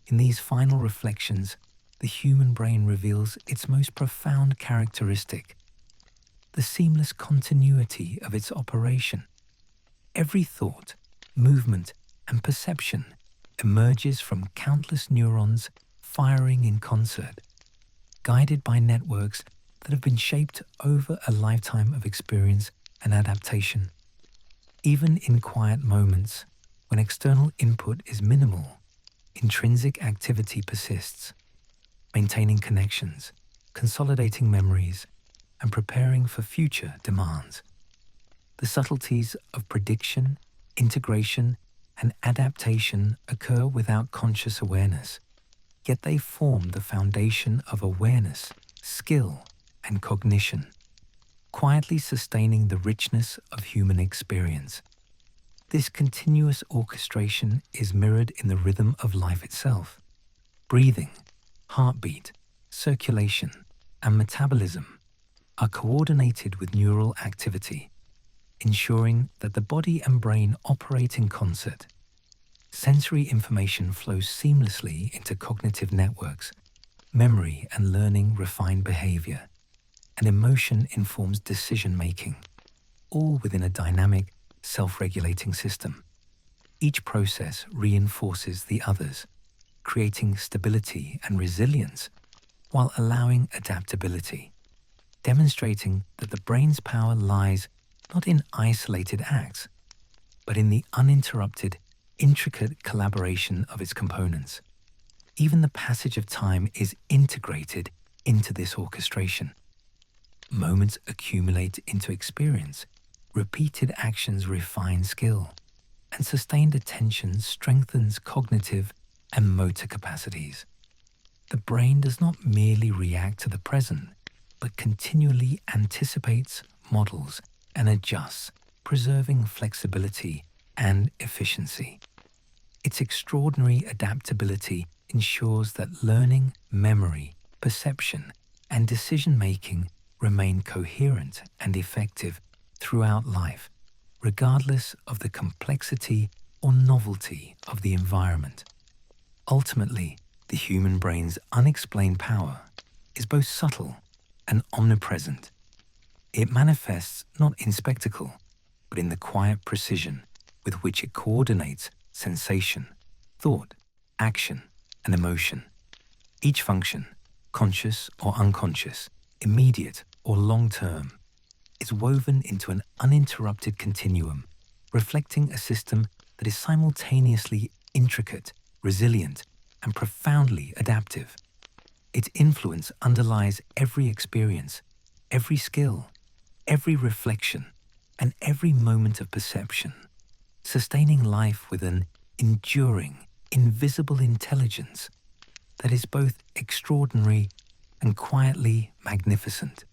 In these final reflections, the human brain reveals its most profound characteristic: the seamless continuity of its operation. Every thought, movement, and perception emerges from countless neurons firing in concert, guided by networks that have been shaped over a lifetime of experience and adaptation. Even in quiet moments, when external input is minimal, intrinsic activity persists, maintaining connections, consolidating memories, and preparing for future demands. The subtleties of prediction, integration, and adaptation occur without conscious awareness, yet they form the foundation of awareness, skill, and cognition, quietly sustaining the richness of human experience. This continuous orchestration is mirrored in the rhythm of life itself. Breathing, heartbeat, circulation, and metabolism are coordinated with neural activity, ensuring that the body and brain operate in concert. Sensory information flows seamlessly into cognitive networks. Memory and learning refine behavior, and emotion informs decision-making, all within a dynamic, self-regulating system. Each process reinforces the others, creating stability and resilience while allowing adaptability, demonstrating that the brain's power lies not in isolated acts, but in the uninterrupted, intricate collaboration of its components. Even the passage of time is integrated into this orchestration. Moments accumulate into experience, repeated actions refine skill, and sustained attention strengthens cognitive and motor capacities. The brain does not merely react to the present, but continually anticipates, models, and adjusts, preserving flexibility and efficiency. Its extraordinary adaptability ensures that learning, memory, perception, and decision-making remain coherent and effective throughout life, regardless of the complexity or novelty of the environment. Ultimately, the human brain's unexplained power is both subtle and omnipresent. It manifests not in spectacle, but in the quiet precision with which it coordinates sensation, thought, action, and emotion. Each function, conscious or unconscious, immediate or long-term, is woven into an uninterrupted continuum, reflecting a system that is simultaneously intricate, resilient, and profoundly adaptive. Its influence underlies every experience, every skill, every reflection, and every moment of perception, sustaining life with an enduring, invisible intelligence that is both extraordinary and quietly magnificent.